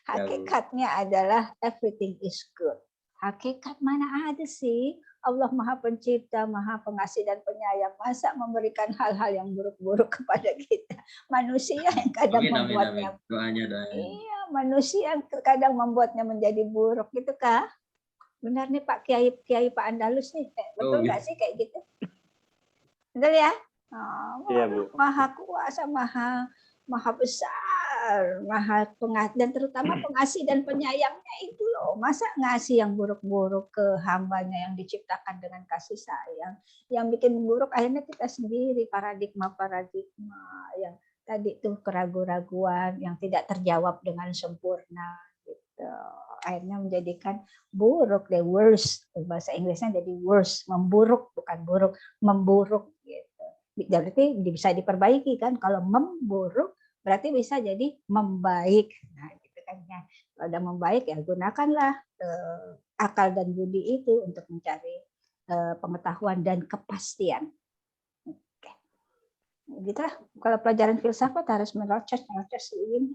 Hakikatnya adalah everything is good. Hakikat mana ada sih Allah Maha Pencipta, Maha Pengasih dan Penyayang. Masa memberikan hal-hal yang buruk-buruk kepada kita? Manusia yang kadang Amin, amin, membuatnya. amin. Doanya. Iya, manusia yang kadang membuatnya menjadi buruk, gitu kah? Benar nih Pak Kiai Pak Andalus nih, betul nggak sih kayak gitu? Betul ya? Iya, Bu. Maha kuasa, maha besar, maha pengasih, dan terutama pengasih dan penyayangnya itu loh. Masa ngasih yang buruk-buruk ke hambanya yang diciptakan dengan kasih sayang? Yang bikin buruk akhirnya kita sendiri, paradigma yang tadi tuh keraguan-raguan yang tidak terjawab dengan sempurna. Gitu. Akhirnya menjadikan buruk, the worst. Bahasa Inggrisnya jadi worst, memburuk, bukan buruk, memburuk. Gitu. Berarti bisa diperbaiki kan? Kalau memburuk berarti bisa jadi membaik. Nah, gitu kan ya. Kalau udah membaik ya gunakanlah akal dan budi itu untuk mencari pengetahuan dan kepastian. Oke. Gitu lah. Kalau pelajaran filsafat harus merocos ini.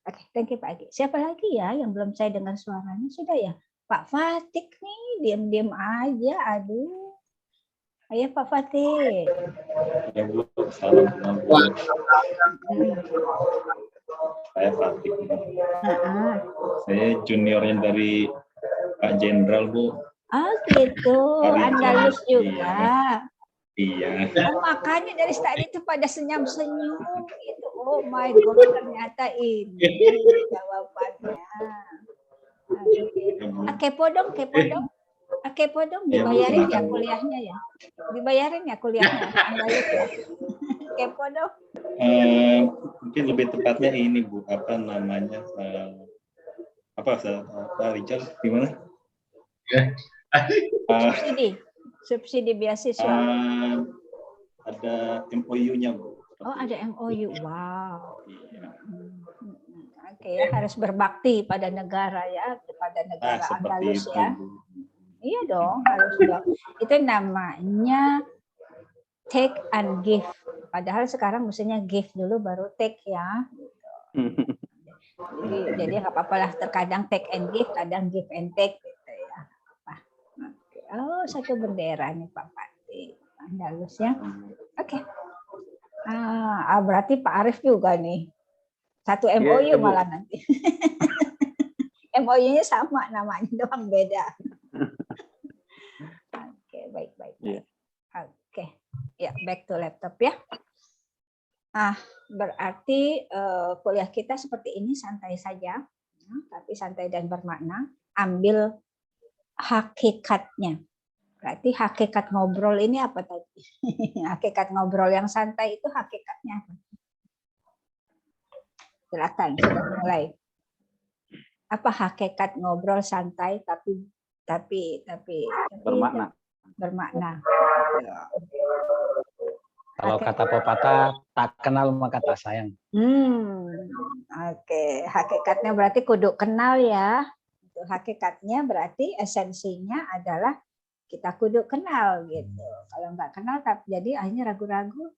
Oke, thank you Pak Agi. Siapa lagi ya yang belum saya dengar suaranya? Sudah ya? Pak Fatik nih, diam-diam aja. Aduh. Ayo Pak Fatik. Ya Bu, salam kenal. Saya Fatik. Saya juniornya dari Pak Jenderal Bu. Oh gitu, Andalus juga. Iya. Oh, makanya dari tadi itu pada senyum-senyum gitu. Oh my God, ternyata ini jawabannya. Kepo dong. Kepo dong, dibayarin ya kuliahnya ya. Dibayarin ya kuliahnya, Andalus ya. Kepo dong. Mungkin lebih tepatnya ini Bu, apa namanya? Pak Rijal gimana? Subsidi beasiswa. Ada MOU-nya Bu. Oh ada MOU, wow. Oke, ya, harus berbakti pada negara ya, pada negara Andalus ya. Iya dong, harus dong. Itu namanya take and give. Padahal sekarang mestinya give dulu baru take ya. Jadi nggak apa-apa lah, terkadang take and give, kadang give and take gitu ya. Oh, satu bendera nih Pak Pati, Andalus ya. Oke. Berarti Pak Arif juga nih. Satu MOU malah nanti. MOU-nya sama namanya doang beda. Oke, baik. Oke. Ya, back to laptop ya. Berarti kuliah kita seperti ini santai saja, tapi santai dan bermakna. Ambil hakikatnya. Berarti hakikat ngobrol ini apa tadi? Hakikat ngobrol yang santai itu hakikatnya apa? Silakan, sudah mulai. Apa hakikat ngobrol santai tapi bermakna? Bermakna. Kalau kata pepatah, tak kenal maka tak sayang. Oke. Hakikatnya berarti kudu kenal ya. Hakikatnya berarti esensinya adalah kita kudu kenal gitu. Kalau nggak kenal, jadi akhirnya ragu-ragu,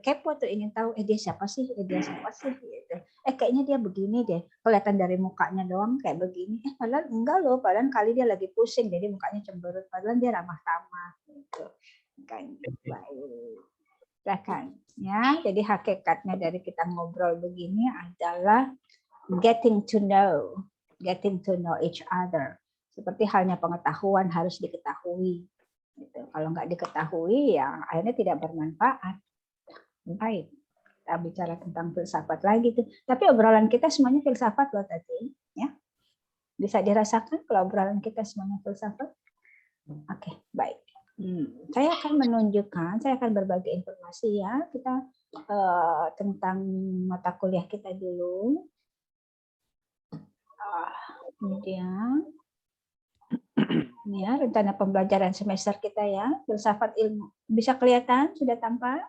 kepo tuh ingin tahu, dia siapa sih, dia siapa sih gitu. Kayaknya dia begini deh, kelihatan dari mukanya doang kayak begini. Padahal enggak loh, padahal kali dia lagi pusing, jadi mukanya cemberut, padahal dia ramah tamah gitu. Kan baik. Kan ya, jadi hakikatnya dari kita ngobrol begini adalah getting to know each other. Seperti halnya pengetahuan harus diketahui. Gitu. Kalau nggak diketahui, ya akhirnya tidak bermanfaat. Baik, kita bicara tentang filsafat lagi tuh. Tapi obrolan kita semuanya filsafat loh tadi, ya. Bisa dirasakan kalau obrolan kita semuanya filsafat? Oke, baik. Saya akan berbagi informasi ya kita tentang mata kuliah kita dulu. Kemudian ya, rencana pembelajaran semester kita ya, filsafat ilmu. Bisa kelihatan sudah tampak?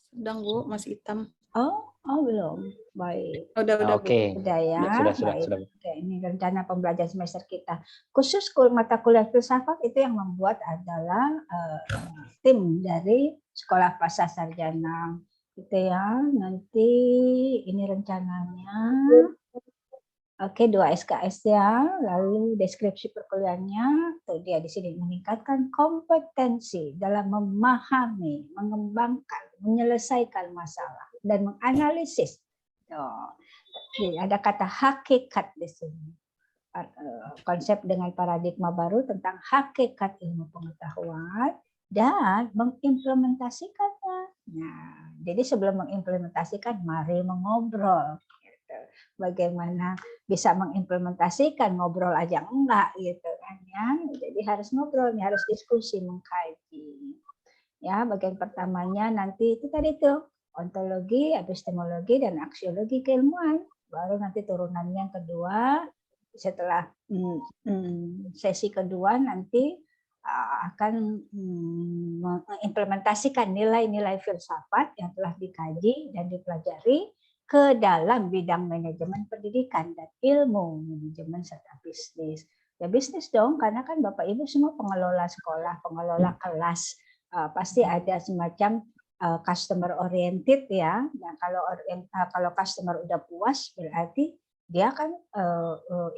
Sedang Bu, masih hitam. Oh belum. Baik. Udah Oke. Sudah ya. Sudah. Oke, ini rencana pembelajaran semester kita. Khusus mata kuliah filsafat itu yang membuat adalah tim dari Sekolah Pasca Sarjana. Gitu ya. Nanti ini rencananya Oke, 2 SKS ya. Lalu deskripsi perkuliahannya, tuh dia di sini meningkatkan kompetensi dalam memahami, mengembangkan, menyelesaikan masalah dan menganalisis. Tuh, ada kata hakikat di sini. Konsep dengan paradigma baru tentang hakikat ilmu pengetahuan dan mengimplementasikannya. Nah, jadi sebelum mengimplementasikan, mari mengobrol. Bagaimana bisa mengimplementasikan, ngobrol aja enggak gitu kan ya. Jadi harus ngobrol, harus diskusi, mengkaji. Ya, bagian pertamanya nanti itu tadi tuh ontologi, epistemologi dan aksiologi keilmuan. Baru nanti turunannya yang kedua setelah sesi kedua nanti akan mengimplementasikan nilai-nilai filsafat yang telah dikaji dan dipelajari ke dalam bidang manajemen pendidikan dan ilmu manajemen serta bisnis. Ya bisnis dong, karena kan Bapak Ibu semua pengelola sekolah, pengelola kelas, pasti ada semacam customer oriented ya. Nah, kalau customer udah puas berarti dia kan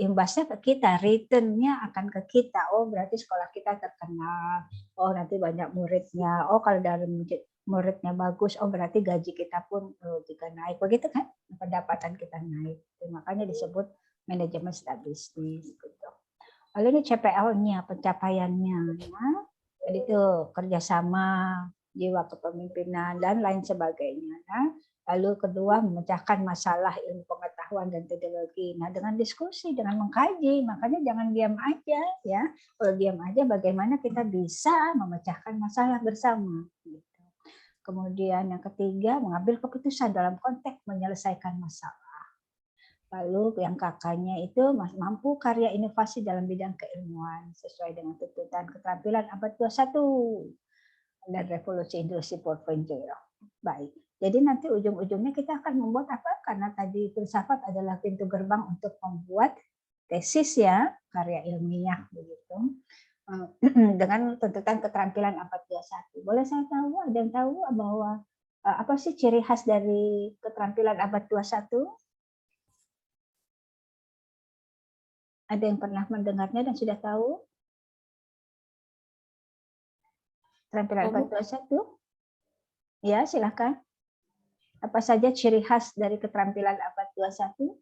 imbasnya ke kita, return-nya akan ke kita. Oh, berarti sekolah kita terkenal. Oh, nanti banyak muridnya. Oh, kalau dari muridnya bagus, oh berarti gaji kita pun juga naik, begitu kan? Pendapatan kita naik. Makanya disebut manajemen bisnis. Gitu. Lalu ini CPL-nya, pencapaiannya, ya. Jadi itu kerjasama, jiwa kepemimpinan dan lain sebagainya. Ya. Lalu kedua, memecahkan masalah ilmu pengetahuan dan teknologi. Nah, dengan diskusi, dengan mengkaji, makanya jangan diam aja, ya. Kalau diam aja, bagaimana kita bisa memecahkan masalah bersama. Gitu. Kemudian yang ketiga, mengambil keputusan dalam konteks menyelesaikan masalah. Lalu yang kakaknya itu mampu karya inovasi dalam bidang keilmuan sesuai dengan tuntutan keterampilan abad 21 dan revolusi industri 4.0. Baik. Jadi nanti ujung-ujungnya kita akan membuat apa? Karena tadi filsafat adalah pintu gerbang untuk membuat tesis ya, karya ilmiah begitu. Dengan tuntutan keterampilan abad 21. Boleh saya tahu, ada yang tahu bahwa apa sih ciri khas dari keterampilan abad 21? Ada yang pernah mendengarnya dan sudah tahu? Keterampilan abad 21? Ya, silakan. Apa saja ciri khas dari keterampilan abad 21?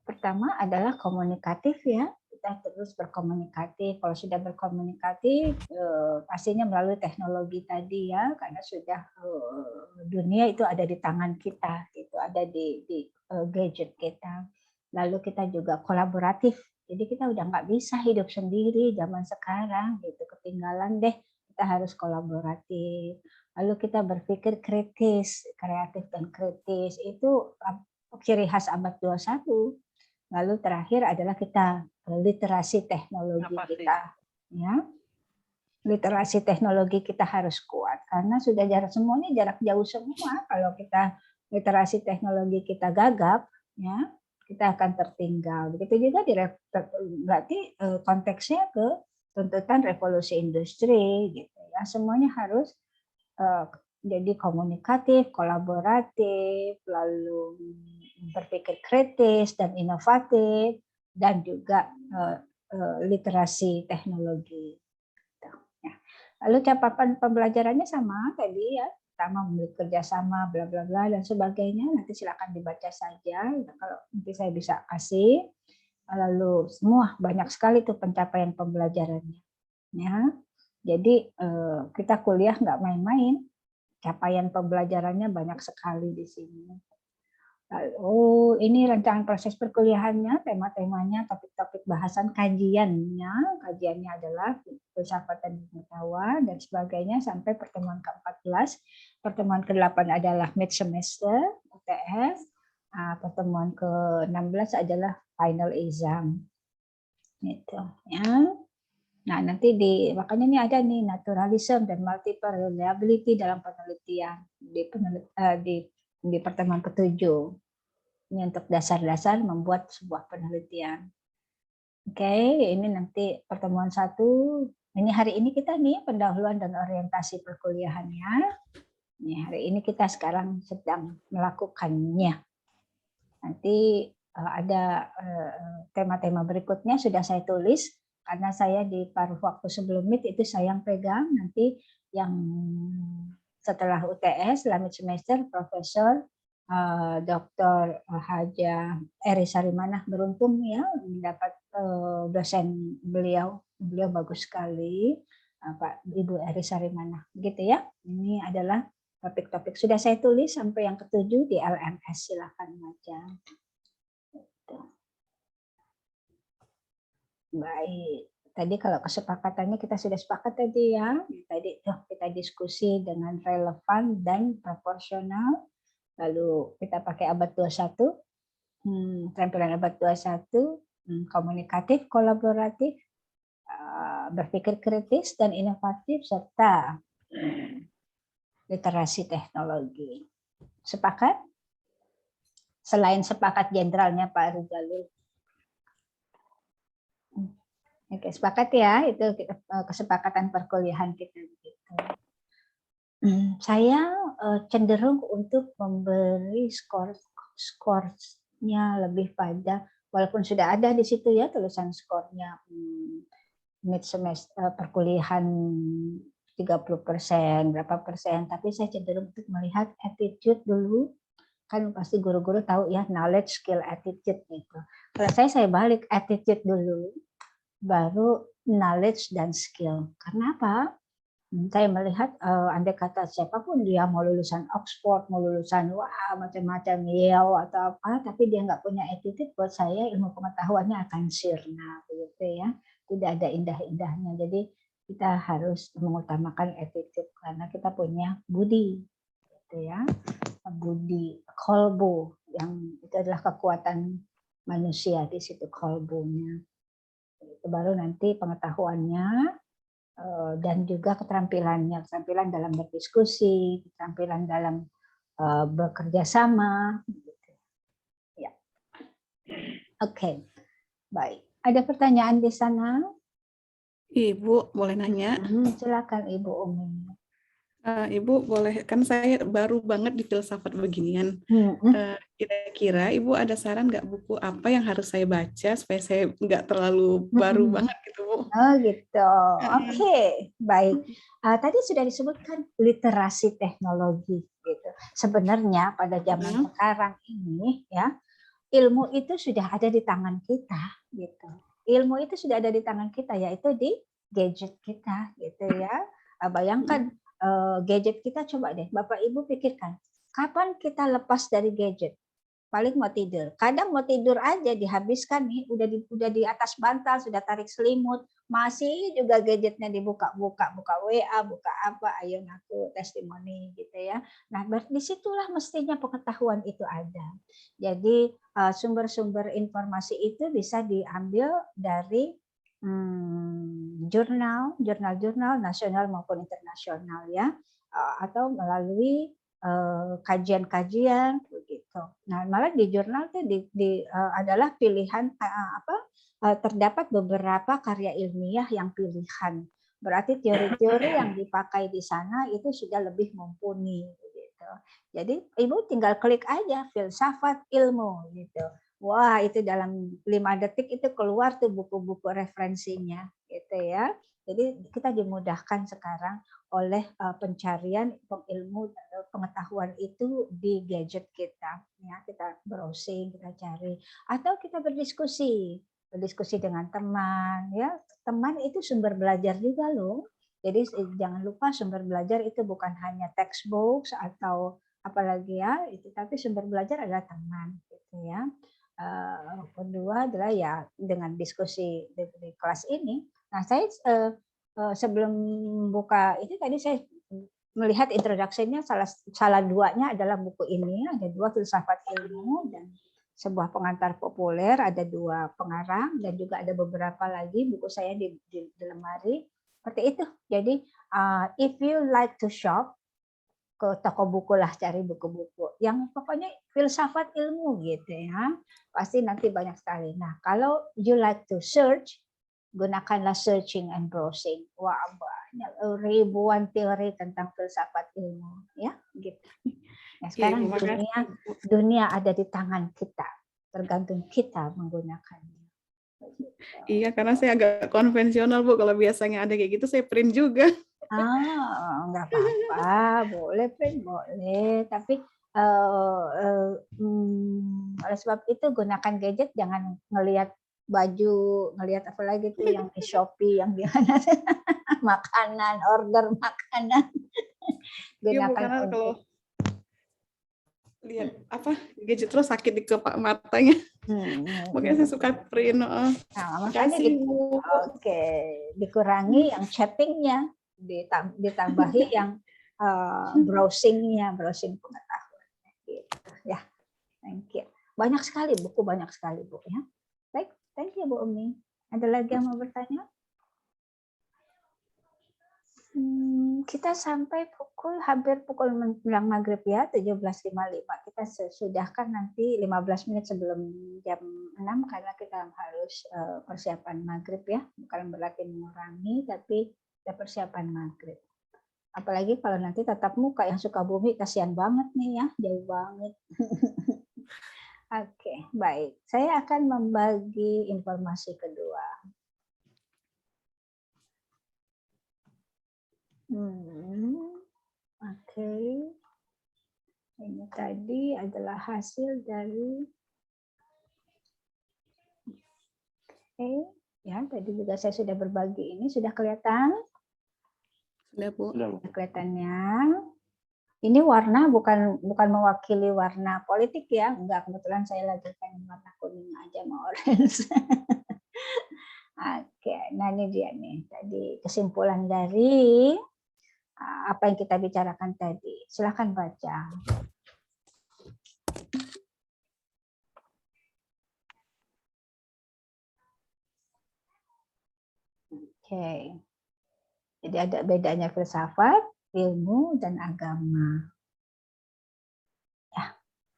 Pertama adalah komunikatif ya, kita terus berkomunikatif. Kalau sudah berkomunikatif, pastinya melalui teknologi tadi ya, karena sudah dunia itu ada di tangan kita, itu ada di gadget kita. Lalu kita juga kolaboratif, jadi kita udah nggak bisa hidup sendiri zaman sekarang, gitu ketinggalan deh. Kita harus kolaboratif. Lalu kita berpikir kritis, kreatif dan kritis itu ciri khas abad 21. Lalu terakhir adalah kita literasi teknologi kita, ya. Literasi teknologi kita harus kuat karena sudah semuanya jarak jauh semua. Kalau kita literasi teknologi kita gagap, ya, kita akan tertinggal. Begitu juga berarti konteksnya ke tuntutan revolusi industri, gitu ya. Semuanya harus jadi komunikatif, kolaboratif, lalu berpikir kritis dan inovatif, dan juga literasi teknologi. Lalu catatan pembelajarannya sama tadi ya, pertama memiliki kerjasama, bla bla bla dan sebagainya. Nanti silakan dibaca saja. Kalau nanti saya bisa kasih. Lalu semua banyak sekali tuh pencapaian pembelajarannya. Ya, jadi kita kuliah nggak main-main. Capaian pembelajarannya banyak sekali di sini. Oh, ini rancangan proses perkuliahannya, tema-temanya, topik-topik bahasan kajiannya. Kajiannya adalah filsafat dan pengetahuan dan sebagainya sampai pertemuan ke-14. Pertemuan ke-8 adalah mid semester, UTS. Pertemuan ke-16 adalah final exam. Gitu, ya. Nah, nanti makanya ini ada nih naturalism dan multiple reliability dalam penelitian di pertemuan ke-7. Ini untuk dasar-dasar membuat sebuah penelitian. Oke, ini nanti pertemuan 1. Ini hari ini kita nih pendahuluan dan orientasi perkuliahannya. Ini hari ini kita sekarang sedang melakukannya. Nanti ada tema-tema berikutnya sudah saya tulis, karena saya di paruh waktu sebelum Meet itu saya yang pegang. Nanti yang setelah UTS, selama semester, Profesor Dr. Haja Eri Sarimanah beruntung ya mendapat dosen beliau bagus sekali, Pak Ibu Eri Sarimanah, begitu ya. Ini adalah topik-topik sudah saya tulis sampai yang ke-7 di LMS, silakan baca. Baik. Tadi kalau kesepakatannya kita sudah sepakat tadi ya. Tadi kita diskusi dengan relevan dan proporsional. Lalu kita pakai abad 21, keterampilan abad 21, komunikatif, kolaboratif, berpikir kritis dan inovatif, serta literasi teknologi. Sepakat? Selain sepakat jenderalnya Pak Rizalul. Oke, sepakat ya, itu kesepakatan perkuliahan kita begitu. Saya cenderung untuk memberi skornya lebih pada, walaupun sudah ada di situ ya tulisan skornya mid semester perkuliahan 30%, berapa persen, tapi saya cenderung untuk melihat attitude dulu. Kan pasti guru-guru tahu ya, knowledge, skill, attitude gitu. Kalau saya balik attitude dulu, baru knowledge dan skill. Karena apa? Saya melihat andai kata siapapun dia mau lulusan Oxford, mau lulusan macam-macam Yale atau apa, tapi dia nggak punya attitude, buat saya ilmu pengetahuannya akan sirna, begitu ya. Tidak ada indah-indahnya. Jadi kita harus mengutamakan attitude karena kita punya budi, gitu ya. Budi kolbu yang itu adalah kekuatan manusia di situ, kolbunya. Itu baru nanti pengetahuannya dan juga keterampilannya, keterampilan dalam berdiskusi, keterampilan dalam bekerja sama. Ya. Oke, baik. Ada pertanyaan di sana? Ibu boleh nanya? Silakan Ibu Umi. Ibu boleh, kan saya baru banget di filsafat beginian. Kira-kira Ibu ada saran nggak buku apa yang harus saya baca supaya saya nggak terlalu baru banget gitu, Bu? Oh gitu, oke, baik. Tadi sudah disebutkan literasi teknologi gitu. Sebenarnya pada zaman sekarang ini ya, ilmu itu sudah ada di tangan kita gitu. Ilmu itu sudah ada di tangan kita, yaitu di gadget kita gitu ya. Bayangkan gadget kita, coba deh Bapak Ibu pikirkan, kapan kita lepas dari gadget? Paling mau tidur. Kadang mau tidur aja dihabiskan nih, udah di atas bantal, sudah tarik selimut, masih juga gadgetnya dibuka-buka, buka WA, buka apa, ayo ngaku testimoni gitu ya. Nah, disitulah mestinya pengetahuan itu ada. Jadi sumber-sumber informasi itu bisa diambil dari jurnal nasional maupun internasional ya, atau melalui kajian-kajian begitu. Nah, malah di jurnal itu adalah pilihan terdapat beberapa karya ilmiah yang pilihan. Berarti teori-teori yang dipakai di sana itu sudah lebih mumpuni gitu. Jadi Ibu tinggal klik aja filsafat ilmu gitu. Wah, itu dalam 5 detik itu keluar tuh buku-buku referensinya gitu ya. Jadi kita dimudahkan sekarang oleh pencarian ilmu pengetahuan itu di gadget kita ya, kita browsing, kita cari, atau kita berdiskusi dengan teman ya. Teman itu sumber belajar juga loh. Jadi jangan lupa sumber belajar itu bukan hanya textbooks atau apalagi ya, itu, tapi sumber belajar adalah teman gitu ya. Kedua adalah ya dengan diskusi di kelas ini. Nah, saya sebelum buka ini tadi saya melihat introduction-nya, salah duanya adalah buku ini, ada 2 filsafat ilmu dan sebuah pengantar populer, ada 2 pengarang dan juga ada beberapa lagi buku saya di lemari seperti itu. Jadi if you like to shop, ke toko buku lah, cari buku-buku yang pokoknya filsafat ilmu gitu ya, pasti nanti banyak sekali. Nah, kalau you like to search, gunakanlah searching and browsing. Wah, banyak ribuan teori tentang filsafat ilmu, ya, gitu. Nah, sekarang dunia ada di tangan kita, tergantung kita menggunakannya. Iya, karena saya agak konvensional, Bu. Kalau biasanya ada kayak gitu, saya print juga. Nggak apa-apa, boleh print, boleh. Tapi oleh sebab itu gunakan gadget, jangan ngelihat baju, ngelihat apa lagi tuh yang di Shopee, yang di mana makanan, order makanan. Gunakan Karena kalau lihat apa gadget terus sakit di kepala matanya. Makanya saya suka print. Nah, makanya oke, dikurangi yang chattingnya, ditambahi yang browsingnya, browsing pengetahuan. Gitu. Ya, thank you. Banyak sekali buku, banyak sekali Bu ya. Baik, thank you Bu Umi. Ada lagi yang mau bertanya? Kita sampai hampir pukul menjelang maghrib ya, 17.55. Kita sudahkan nanti 15 menit sebelum jam 6 karena kita harus persiapan maghrib ya. Bukan berarti mengurangi, tapi kita persiapan maghrib. Apalagi kalau nanti tatap muka yang Sukabumi, kasihan banget nih ya, jauh banget. Oke, baik. Saya akan membagi informasi kedua. Oke. Ini tadi adalah hasil dari ya, tadi juga saya sudah berbagi ini, sudah kelihatan? Sudah, Bu. Sudah kelihatannya. Ini warna bukan mewakili warna politik ya, enggak, kebetulan saya lagi pengen warna kuning aja sama orange. Oke, nah ini dia nih, tadi kesimpulan dari apa yang kita bicarakan tadi. Silakan baca. Oke. Jadi ada bedanya filsafat, ilmu, dan agama. Ya.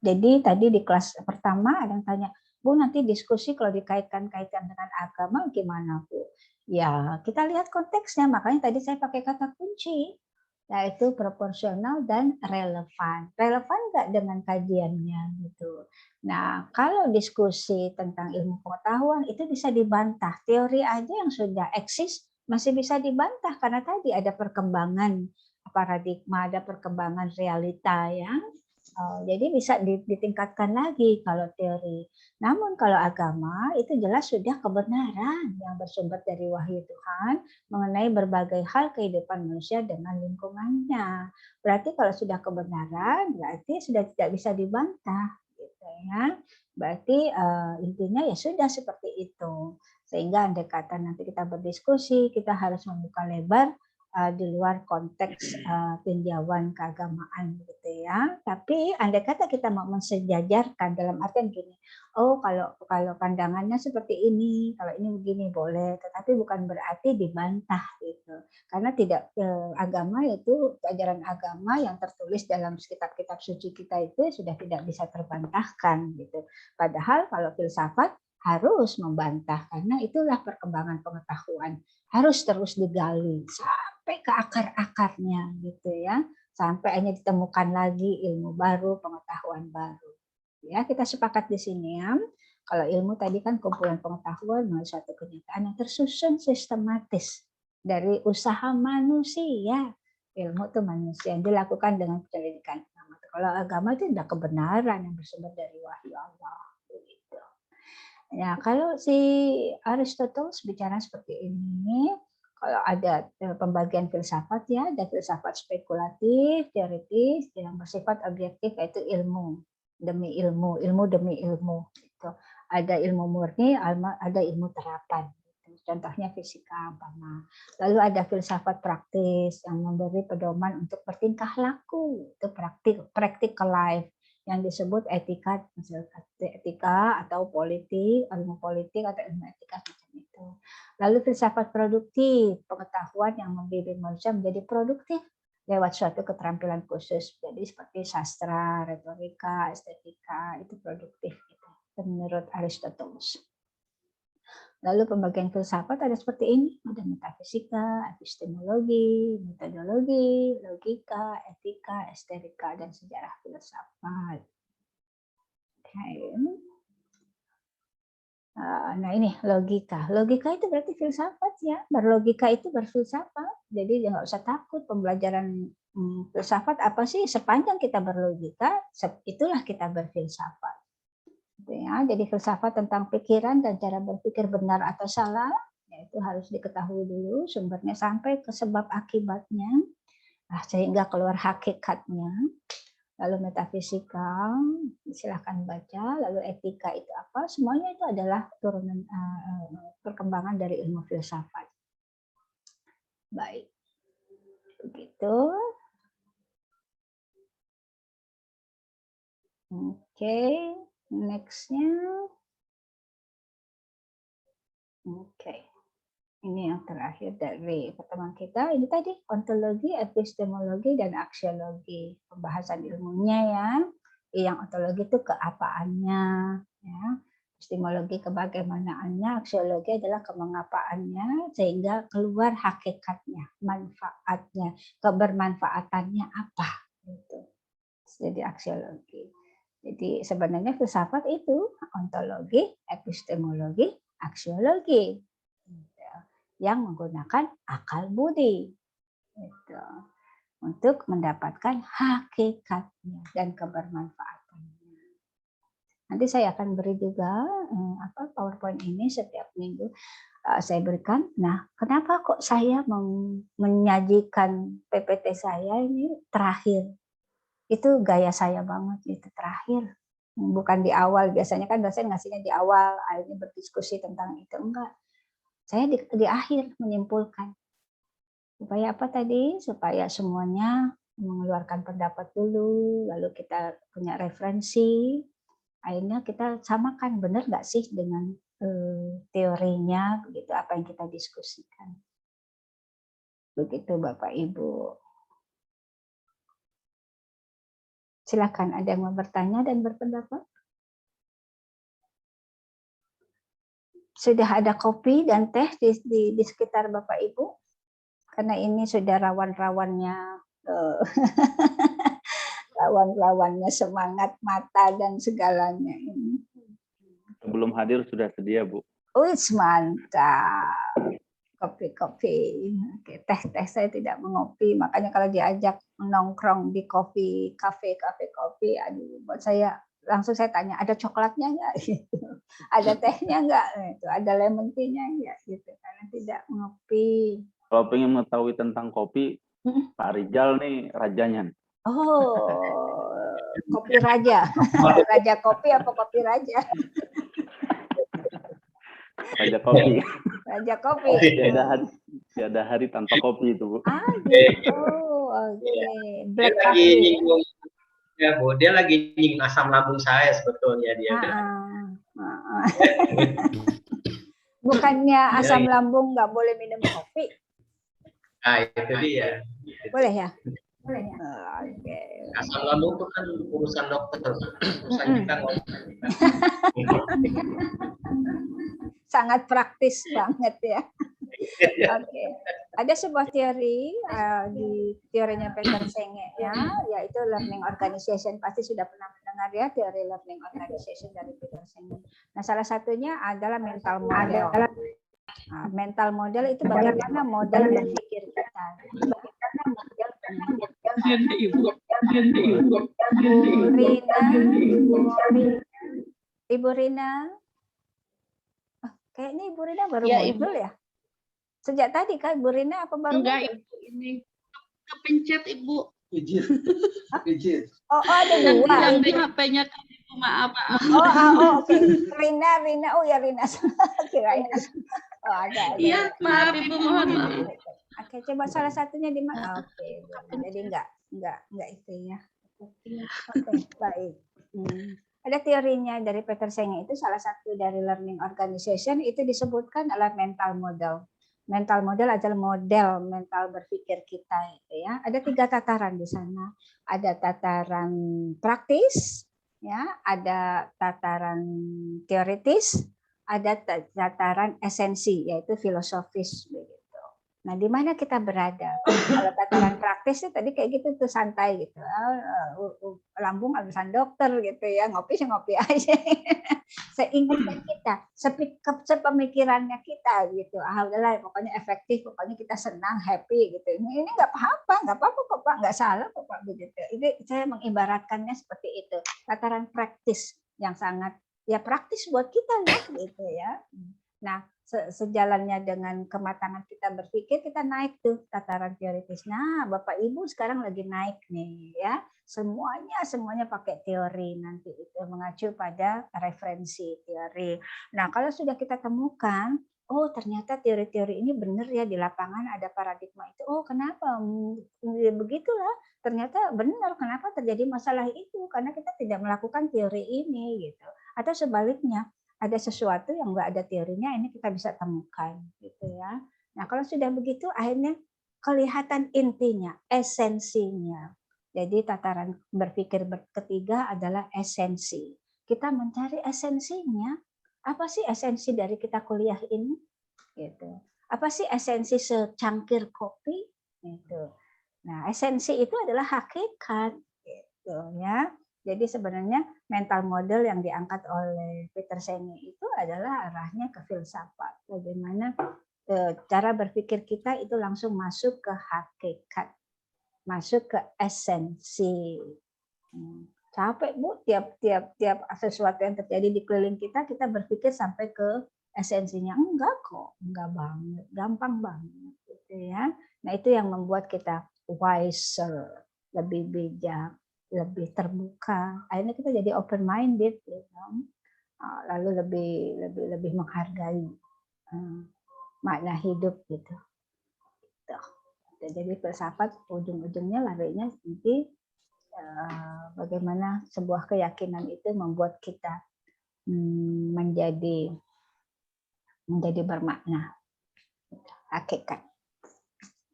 Jadi tadi di kelas pertama ada yang tanya, Bu nanti diskusi kalau dikaitkan-kaitkan dengan agama gimana Bu? Ya kita lihat konteksnya, makanya tadi saya pakai kata kunci, yaitu proporsional dan relevan. Relevan nggak dengan kajiannya gitu. Nah kalau diskusi tentang ilmu pengetahuan itu bisa dibantah. Teori aja yang sudah eksis masih bisa dibantah karena tadi ada perkembangan paradigma, ada perkembangan realita ya. Jadi bisa ditingkatkan lagi kalau teori. Namun kalau agama itu jelas sudah kebenaran yang bersumber dari wahyu Tuhan mengenai berbagai hal kehidupan manusia dengan lingkungannya. Berarti kalau sudah kebenaran berarti sudah tidak bisa dibantah gitu ya. Berarti intinya ya sudah seperti itu. Sehingga andai kata nanti kita berdiskusi, kita harus membuka lebar di luar konteks tinjauan keagamaan gitu ya. Tapi andai kata kita mau mensejajarkan dalam artian gini, oh kalau pandangannya seperti ini, kalau ini begini boleh, tetapi bukan berarti dibantah gitu. Karena tidak agama itu ajaran agama yang tertulis dalam kitab-kitab suci kita itu sudah tidak bisa terbantahkan gitu. Padahal kalau filsafat harus membantah karena itulah perkembangan pengetahuan, harus terus digali sampai ke akar-akarnya gitu ya, sampai hanya ditemukan lagi ilmu baru, pengetahuan baru. Ya, kita sepakat di sini ya. Kalau ilmu tadi kan kumpulan pengetahuan melalui suatu kenyataan yang tersusun sistematis dari usaha manusia. Ilmu itu manusia yang dilakukan dengan penyelidikan. Kalau agama itu tidak kebenaran yang bersumber dari wahyu Allah. Ya, kalau si Aristoteles bicara seperti ini, kalau ada pembagian filsafat ya, ada filsafat spekulatif, teoritis, yang bersifat objektif yaitu ilmu demi ilmu, ilmu demi ilmu. Gitu. Ada ilmu murni, ada ilmu terapan. Gitu. Contohnya fisika, umpama. Lalu ada filsafat praktis yang memberi pedoman untuk bertingkah laku, itu practical life. Yang disebut etika atau politik, ilmu politik atau ilmu etika macam itu. Lalu filsafat produktif, pengetahuan yang membimbing manusia menjadi produktif lewat suatu keterampilan khusus. Jadi seperti sastra, retorika, estetika, itu produktif gitu, menurut Aristoteles. Lalu pembagian filsafat ada seperti ini, ada metafisika, epistemologi, metodologi, logika, etika, estetika, dan sejarah filsafat. Nah ini logika. Logika itu berarti filsafat ya. Berlogika itu berfilsafat. Jadi nggak usah takut pembelajaran filsafat apa sih? Sepanjang kita berlogika, itulah kita berfilsafat. Ya, jadi filsafat tentang pikiran dan cara berpikir benar atau salah, ya itu harus diketahui dulu sumbernya sampai ke sebab akibatnya, sehingga keluar hakikatnya. Lalu metafisika, silahkan baca. Lalu etika itu apa? Semuanya itu adalah turunan perkembangan dari ilmu filsafat. Baik, begitu. Oke. Next-nya, oke, ini yang terakhir dari pertemuan kita. Ini tadi ontologi, epistemologi, dan aksiologi. Pembahasan ilmunya ya. Yang ontologi itu keapaannya, ya. Epistemologi kebagaimanaannya, aksiologi adalah kemengapaannya, sehingga keluar hakikatnya, manfaatnya, kebermanfaatannya apa. Gitu. Jadi aksiologi. Jadi sebenarnya filsafat itu ontologi, epistemologi, aksiologi yang menggunakan akal budi untuk mendapatkan hakikatnya dan kebermanfaatannya. Nanti saya akan beri juga PowerPoint ini setiap minggu saya berikan. Nah, kenapa kok saya menyajikan PPT saya ini terakhir? Itu gaya saya banget, itu terakhir, bukan di awal. Biasanya kan dosen ngasihnya di awal, akhirnya berdiskusi tentang itu. Enggak, saya di akhir menyimpulkan. Supaya apa tadi? Supaya semuanya mengeluarkan pendapat dulu, lalu kita punya referensi, akhirnya kita samakan, benar nggak sih dengan teorinya, begitu apa yang kita diskusikan. Begitu Bapak Ibu. Silakan, ada yang mau bertanya dan berpendapat? Sudah ada kopi dan teh di sekitar Bapak Ibu? Karena ini sudah rawan-rawannya rawan-rawannya semangat mata dan segalanya ini. Sebelum hadir sudah sedia, Bu. Mantap. Kopi-kopi. Oke, teh saya tidak mengopi, makanya kalau diajak nongkrong di kafe kopi, aduh, buat saya langsung saya tanya, ada coklatnya nggak? Gitu. Ada tehnya nggak? Itu ada lemon tea-nya nggak? Gitu, karena tidak mengopi. Kalau pengen mengetahui tentang kopi, Pak Rizal nih rajanya. Oh, kopi raja. Raja kopi apa kopi raja? Raja kopi. Raja kopi. Tidak ada hari tanpa kopi itu, Bu. Gitu. Oke. Black coffee. Ya, Bu, dia lagi nyinggung asam lambung saya sebetulnya dia. Bukannya asam lambung nggak boleh minum kopi? Nah, itu dia. Boleh ya? Boleh ya. Oke. Asam lambung itu kan urusan dokter, urusan kita ngomong. Sangat praktis banget ya. Oke. Ada sebuah teori di teorinya Peter Senge ya, yaitu learning organization. Pasti sudah pernah mendengar ya teori learning organization dari Peter Senge. Nah, salah satunya adalah mental model. Nah, mental model itu bagaimana model berpikir kita. Ibu Rina. Kayaknya Ibu Rina baru muncul ya? Sejak tadi kan Ibu Rina apa baru muncul? Enggak, Ibu, ini kepencet Ibu. Oh, ada dua. Yang di HP-nya kan Ibu, maaf. Oke. Rina, oh ya Rina. Kirain. Oh, ada. Iya, maaf Ibu, mohon maaf. Oke, coba salah satunya di mana? Oke. Jadi enggak itu ya. Oke, baik. Ada teorinya dari Peter Senge, itu salah satu dari learning organization, itu disebutkan adalah mental model. Mental model adalah model mental berpikir kita itu ya. Ada 3 tataran di sana. Ada tataran praktis, ya, ada tataran teoritis, ada tataran esensi, yaitu filosofis begitu. Nah, di mana kita berada? Kalau tataran praktis tadi kayak gitu tuh santai gitu. Lambung urusan dokter gitu ya, ngopi aja. Seingatnya kita, sepemikirannya kita gitu. Alhamdulillah, pokoknya efektif, pokoknya kita senang, happy gitu. Ini nggak apa-apa kok Pak, nggak salah kok Pak begitu. Ini saya mengibaratkannya seperti itu. Tataran praktis yang sangat ya praktis buat kita lah gitu ya. Nah, sejalannya dengan kematangan kita berpikir, kita naik tuh tataran teoritis. Nah, Bapak Ibu sekarang lagi naik nih ya. Semuanya pakai teori, nanti itu mengacu pada referensi teori. Nah, kalau sudah kita temukan, oh ternyata teori-teori ini benar ya, di lapangan ada paradigma itu. Oh, kenapa? Begitulah. Ternyata benar, kenapa terjadi masalah itu? Karena kita tidak melakukan teori ini gitu. Atau sebaliknya, ada sesuatu yang nggak ada teorinya, ini kita bisa temukan gitu ya. Nah, kalau sudah begitu akhirnya kelihatan intinya, esensinya. Jadi tataran berpikir ketiga adalah esensi. Kita mencari esensinya. Apa sih esensi dari kita kuliah ini? Gitu. Apa sih esensi secangkir kopi? Gitu. Nah, esensi itu adalah hakikat gitu ya. Jadi sebenarnya mental model yang diangkat oleh Peter Senge itu adalah arahnya ke filsafat. Bagaimana cara berpikir kita itu langsung masuk ke hakikat, masuk ke esensi. Capek Bu, tiap sesuatu yang terjadi di keliling kita berpikir sampai ke esensinya. Enggak kok, enggak banget, gampang banget gitu ya. Nah, itu yang membuat kita wiser, lebih bijak, lebih terbuka. Akhirnya kita jadi open minded gitu. Lalu lebih menghargai makna hidup gitu. Jadi filsafat ujung-ujungnya larinya nanti bagaimana sebuah keyakinan itu membuat kita menjadi bermakna, hakikat.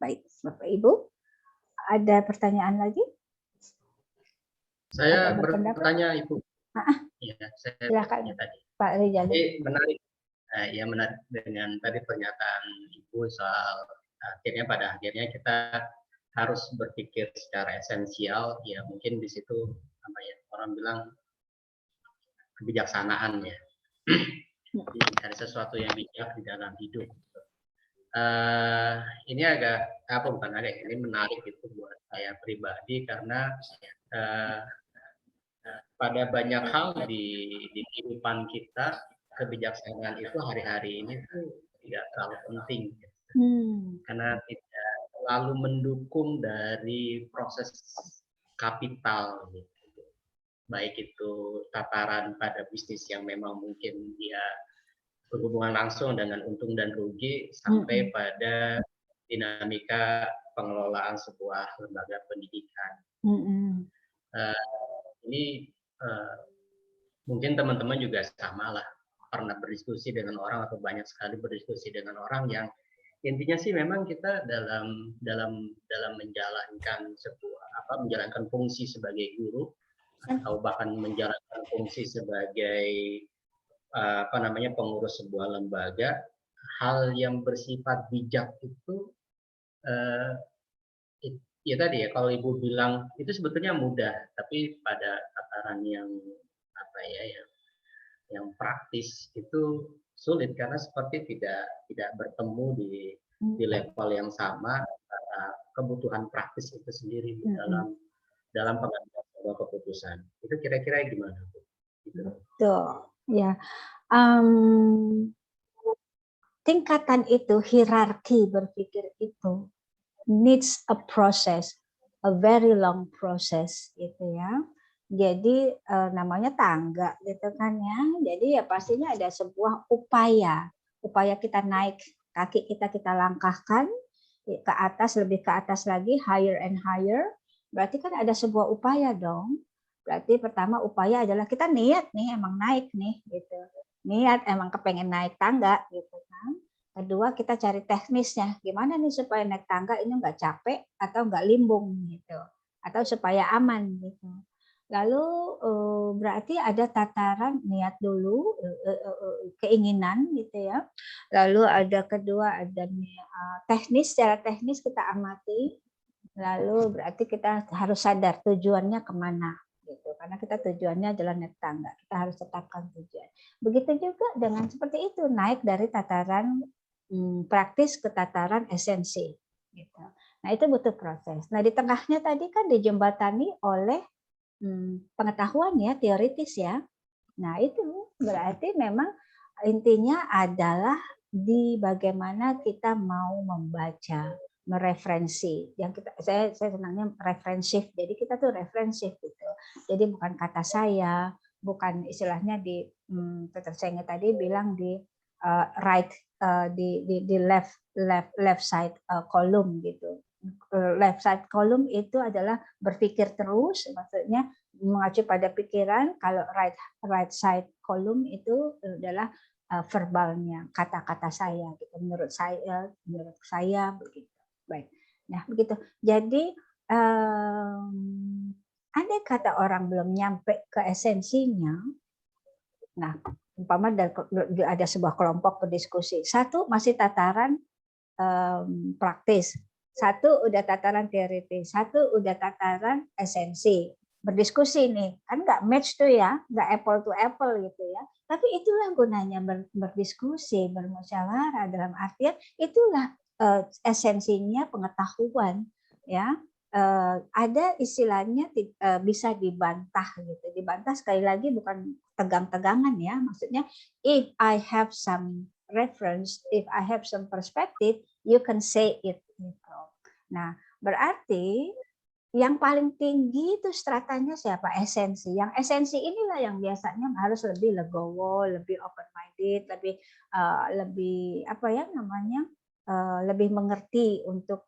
Baik, Bapak Ibu, ada pertanyaan lagi? Saya bertanya Ibu. Ya, saya silakan tadi. Pak Rijal. Menarik. Ya, menarik dengan tadi pernyataan Ibu soal pada akhirnya kita harus berpikir secara esensial. Ya, mungkin di situ apa ya, orang bilang kebijaksanaan ya. Mencari sesuatu yang bijak di dalam hidup. Ini ini menarik itu buat saya pribadi karena pada banyak hal di kehidupan kita, kebijaksanaan itu hari-hari ini tuh tidak terlalu penting. Karena tidak selalu mendukung dari proses kapital gitu. Baik itu tataran pada bisnis yang memang mungkin dia berhubungan langsung dengan untung dan rugi, sampai pada dinamika pengelolaan sebuah lembaga pendidikan. Ini mungkin teman-teman juga sama lah, pernah berdiskusi dengan orang atau banyak sekali berdiskusi dengan orang yang intinya sih memang kita dalam menjalankan menjalankan fungsi sebagai guru atau bahkan menjalankan fungsi sebagai pengurus sebuah lembaga, hal yang bersifat bijak itu ya tadi ya, kalau Ibu bilang itu sebetulnya mudah, tapi pada tataran yang yang praktis itu sulit karena seperti tidak bertemu di level yang sama kebutuhan praktis itu sendiri dalam pengambilan sebuah keputusan. Itu kira-kira gimana, Bu? Gitu. Tuh, ya. Tingkatan itu, hierarki berpikir itu needs a process, a very long process gitu ya. Jadi namanya tangga gitu kan ya. Jadi ya pastinya ada sebuah upaya kita naik, kaki kita langkahkan ke atas, lebih ke atas lagi, higher and higher. Berarti kan ada sebuah upaya dong. Berarti pertama upaya adalah kita niat nih emang naik nih gitu. Niat emang kepengen naik tangga gitu kan. Kedua kita cari teknisnya, gimana nih supaya naik tangga ini nggak capek atau nggak limbung gitu, atau supaya aman gitu. Lalu berarti ada tataran niat dulu, keinginan gitu ya. Lalu ada kedua ada teknis, secara teknis kita amati. Lalu berarti kita harus sadar tujuannya kemana gitu. Karena kita tujuannya adalah naik tangga, kita harus tetapkan tujuan. Begitu juga dengan seperti itu, naik dari tataran praktis ke tataran esensi gitu. Nah, itu butuh proses. Nah, di tengahnya tadi kan dijembatani oleh pengetahuan ya, teoritis ya. Nah, itu berarti memang intinya adalah di bagaimana kita mau membaca, mereferensi. Yang saya senangnya referensif. Jadi kita tuh referensif gitu. Jadi bukan kata saya, bukan istilahnya di saya tadi bilang di right di left side column gitu. Left side column itu adalah berpikir terus, maksudnya mengacu pada pikiran. Kalau right side column itu adalah verbalnya, kata-kata saya gitu. Menurut saya begitu. Baik. Nah, begitu. Jadi andai kata orang belum nyampe ke esensinya, nah, umpama ada sebuah kelompok berdiskusi, satu masih tataran praktis, satu udah tataran teoritis, satu udah tataran esensi. Berdiskusi nih, kan nggak match tuh ya, nggak apple to apple gitu ya. Tapi itulah gunanya berdiskusi, bermusyawarah, dalam artian itulah esensinya pengetahuan ya. Ada istilahnya bisa dibantah gitu. Dibantah sekali lagi bukan tegang-tegangan ya, maksudnya if I have some reference, if I have some perspective, you can say it gitu. Nah, berarti yang paling tinggi itu stratanya siapa? Esensi. Yang esensi inilah yang biasanya harus lebih legowo, lebih open minded, lebih apa ya namanya? Lebih mengerti untuk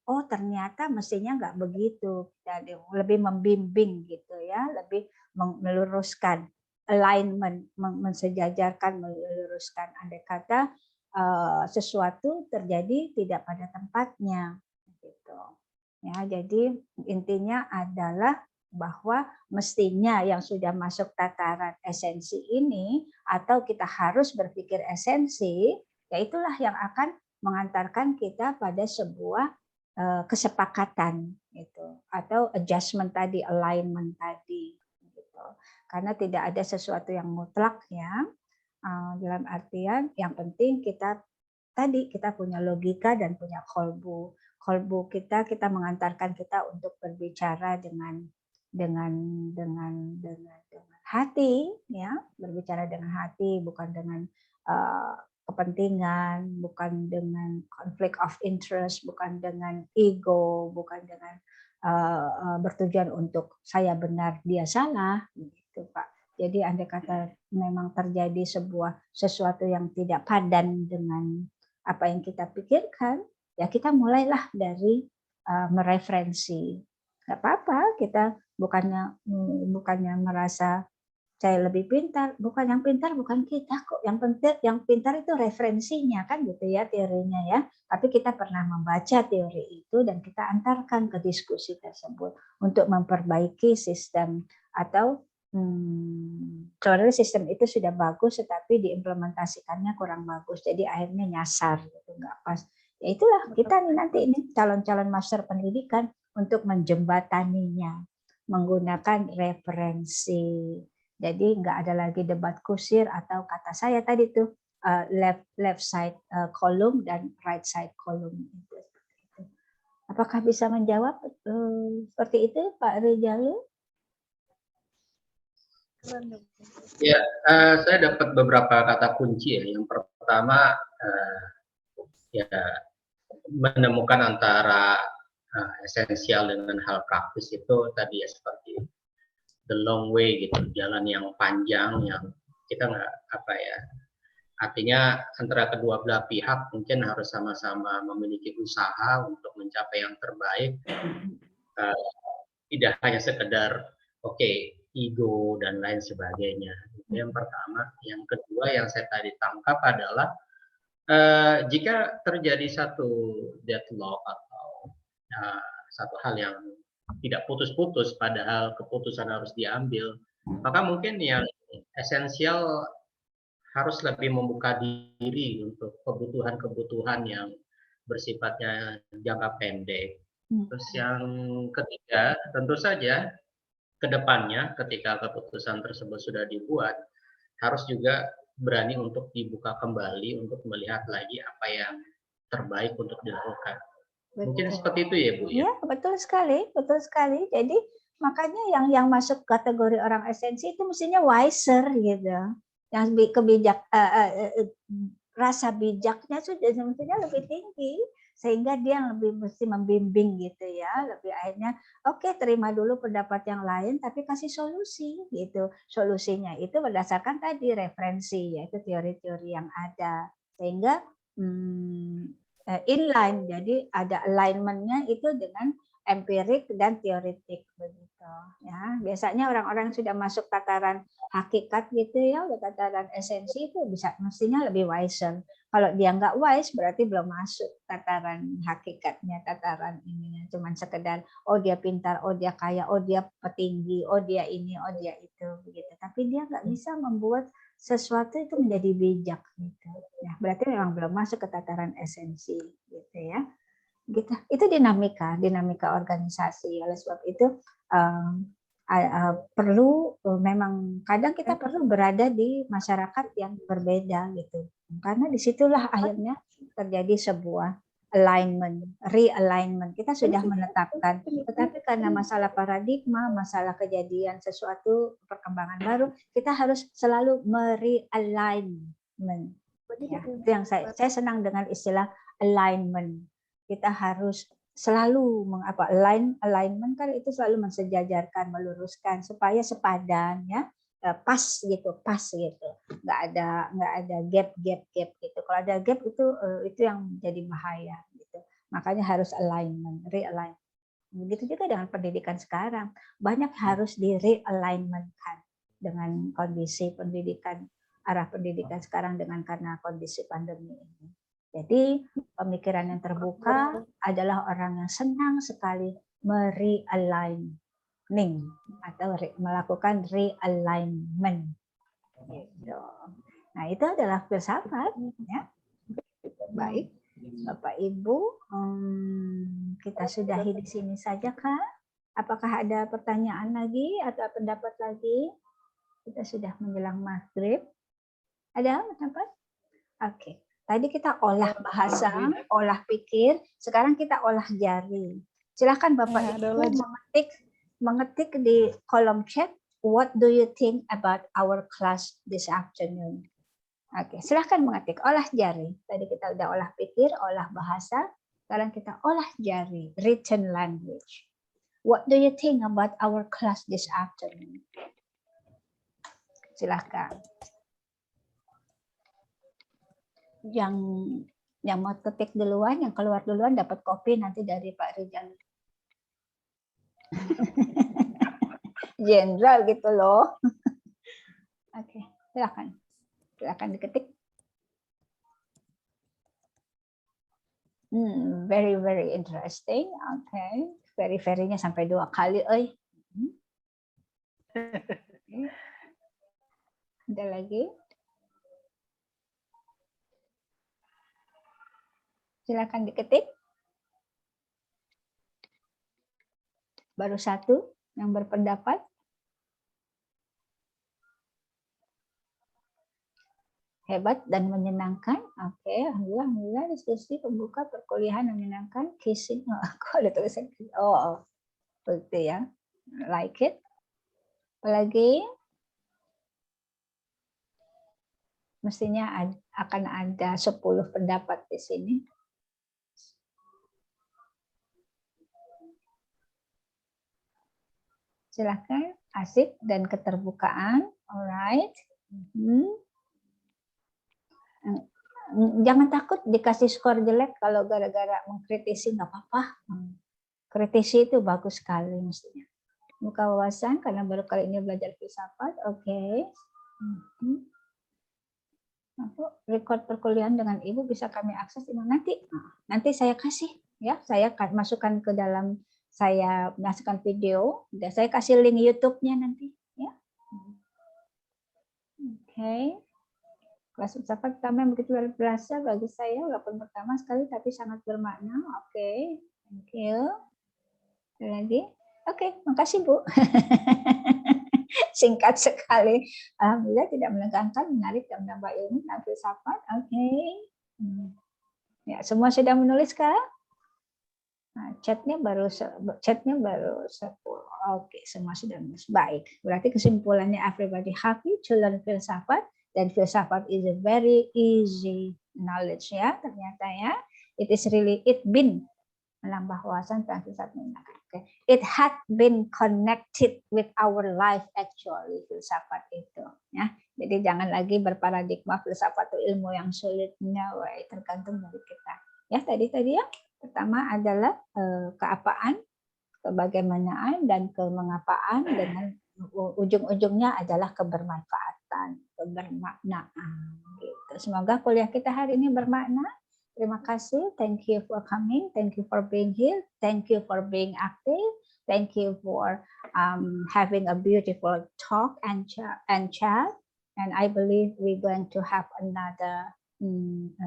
oh ternyata mestinya nggak begitu, lebih membimbing gitu ya, lebih meluruskan alignment, mensejajarkan, meluruskan. Andai kata sesuatu terjadi tidak pada tempatnya gitu ya. Jadi intinya adalah bahwa mestinya yang sudah masuk tataran esensi ini, atau kita harus berpikir esensi, ya itulah yang akan mengantarkan kita pada sebuah kesepakatan gitu, atau adjustment tadi, alignment tadi gitu. Karena tidak ada sesuatu yang mutlak ya, dalam artian yang penting kita punya logika dan punya kolbu kita mengantarkan kita untuk berbicara dengan hati ya, berbicara dengan hati, bukan dengan kepentingan, bukan dengan konflik of interest, bukan dengan ego, bukan dengan bertujuan untuk saya benar dia salah gitu Pak. Jadi andai kata memang terjadi sesuatu yang tidak padan dengan apa yang kita pikirkan, ya kita mulailah dari mereferensi. Nggak apa-apa, kita bukannya merasa saya lebih pintar, yang pintar bukan kita kok, yang pintar itu referensinya kan gitu ya, teorinya ya. Tapi kita pernah membaca teori itu dan kita antarkan ke diskusi tersebut untuk memperbaiki sistem, atau sebenarnya sistem itu sudah bagus tetapi diimplementasikannya kurang bagus, jadi akhirnya nyasar gitu, nggak pas. Ya itulah kita nanti ini calon-calon master pendidikan untuk menjembataninya menggunakan referensi. Jadi nggak ada lagi debat kusir atau kata saya tadi tuh left side column dan right side column. Apakah bisa menjawab seperti itu Pak Rijalu? Ya, saya dapat beberapa kata kunci ya. Yang pertama ya menemukan antara esensial dengan hal praktis itu tadi ya, seperti the long way gitu, jalan yang panjang yang kita nggak artinya antara kedua belah pihak mungkin harus sama-sama memiliki usaha untuk mencapai yang terbaik, tidak hanya sekedar ego dan lain sebagainya. Itu yang pertama. Yang kedua yang saya tadi tangkap adalah jika terjadi satu deadlock atau satu hal yang tidak putus-putus padahal keputusan harus diambil. Maka mungkin yang esensial harus lebih membuka diri untuk kebutuhan-kebutuhan yang bersifatnya jangka pendek. Terus yang ketiga, tentu saja ke depannya ketika keputusan tersebut sudah dibuat, harus juga berani untuk dibuka kembali untuk melihat lagi apa yang terbaik untuk dilakukan. Mungkin seperti itu ya Bu ya. Ya, betul sekali, betul sekali. Jadi makanya yang masuk kategori orang esensi itu mestinya wiser gitu. Yang rasa bijaknya sudah mestinya lebih tinggi sehingga dia lebih mesti membimbing gitu ya, lebih akhirnya oke, terima dulu pendapat yang lain tapi kasih solusi gitu. Solusinya itu berdasarkan tadi referensi yaitu teori-teori yang ada sehingga inline, jadi ada alignment-nya itu dengan empirik dan teoretik begitu ya. Biasanya orang-orang yang sudah masuk tataran hakikat gitu ya, udah tataran esensi itu bisa mestinya lebih wiser. Kalau dia nggak wise berarti belum masuk tataran hakikatnya, tataran ininya cuman sekedar oh dia pintar, oh dia kaya, oh dia petinggi, oh dia ini, oh dia itu begitu. Tapi dia nggak bisa membuat sesuatu itu menjadi bijak gitu. Ya, berarti memang belum masuk ke tataran esensi gitu ya. Gitu. Itu dinamika organisasi. Oleh sebab itu perlu memang kadang kita perlu berada di masyarakat yang berbeda gitu. Karena disitulah akhirnya terjadi sebuah alignment, realignment. Kita sudah menetapkan, tetapi karena masalah paradigma, masalah kejadian sesuatu perkembangan baru, kita harus selalu merealignment. Ya, itu yang saya senang dengan istilah alignment. Kita harus selalu alignment kan itu selalu mensejajarkan, meluruskan supaya sepadan ya, pas gitu, nggak ada gap gitu. Kalau ada gap itu yang jadi bahaya gitu. Makanya harus alignment, realign. Begitu juga dengan pendidikan sekarang, banyak harus di realignment-kan dengan kondisi pendidikan, arah pendidikan sekarang karena kondisi pandemi ini. Jadi pemikiran yang terbuka adalah orang yang senang sekali merealigning atau melakukan realignment. Gitu. Nah itu adalah filsafat. Ya. Baik, Bapak Ibu, kita sudahi di sini saja Kak. Apakah ada pertanyaan lagi atau pendapat lagi? Kita sudah menjelang maghrib. Ada pendapat? Oke. Tadi kita olah bahasa, olah pikir, sekarang kita olah jari. Silakan Bapak Ibu mengetik di kolom chat, what do you think about our class this afternoon? Oke, silakan mengetik, olah jari. Tadi kita udah olah pikir, olah bahasa, sekarang kita olah jari, written language. What do you think about our class this afternoon? Silakan. Yang mau ketik duluan, yang keluar duluan dapat kopi nanti dari Pak Rizal. Jenderal gitu loh. Oke, silakan. Silakan diketik. Very very interesting. Oke, very-nya sampai 2 kali, Ada lagi? Silakan diketik. Baru 1 yang berpendapat. Hebat dan menyenangkan. Oke, alhamdulillah diskusi pembuka perkuliahan yang menyenangkan. Kissing. Aku ada tulisan. Begitu ya. Like it. Apalagi? Mestinya akan ada 10 pendapat di sini. Silakan, asik dan keterbukaan. Alright. Jangan takut dikasih skor jelek kalau gara-gara mengkritisi, nggak apa-apa. Kritisi itu bagus sekali mestinya. Buka wawasan karena baru kali ini belajar filsafat. Oke. Record perkuliahan dengan Ibu bisa kami akses nanti. Nanti saya kasih ya, saya masukkan ke dalam saya masukkan video, dan saya kasih link YouTube-nya nanti, ya. Oke. Kelas filsafat pertama yang begitu luar biasa bagi saya, walaupun pertama sekali tapi sangat bermakna. Oke, thank you. Ada lagi? Oke, makasih Bu. Singkat sekali. Alhamdulillah tidak menegangkan, menarik dan menambah ilmu tentang filsafat. Oke. Ya, semua sudah menulis kah? Nah, chatnya baru 10. Oke, semua sudah menulis. Baik. Berarti kesimpulannya everybody happy to learn filsafat, dan filsafat is a very easy knowledge ya ternyata ya. It is really been menambah wawasan tentang filsafat. Okay. It had been connected with our life actually, filsafat itu ya. Jadi jangan lagi berparadigma filsafat itu ilmu yang sulit, no way, tergantung dari kita. Ya tadi ya. Pertama adalah keapaan, kebagaimanaan, dan kemengapaan, dengan ujung-ujungnya adalah kebermanfaatan, kebermaknaan. Gitu. Semoga kuliah kita hari ini bermakna. Terima kasih. Thank you for coming. Thank you for being here. Thank you for being active. Thank you for having a beautiful talk and chat. And I believe we're going to have another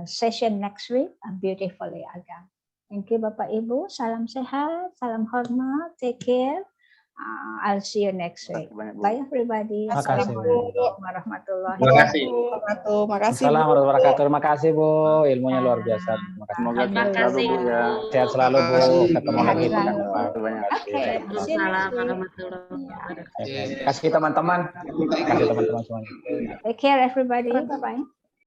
session next week. Beautifully again. Thank you Bapak Ibu. Salam sehat, salam hormat. Take care. I'll see you next week. Bye everybody. Assalamualaikum warahmatullahi wabarakatuh. Assalamualaikum warahmatullahi wabarakatuh. Terima kasih Bu, ilmunya luar biasa. Semoga selalu Bu ya. Sehat selalu Bu. Ketemu lagi pekan depan. Waalaikumsalam warahmatullahi wabarakatuh. Kasih teman-teman. Kasih teman-teman semuanya. Take care everybody. Bye bye.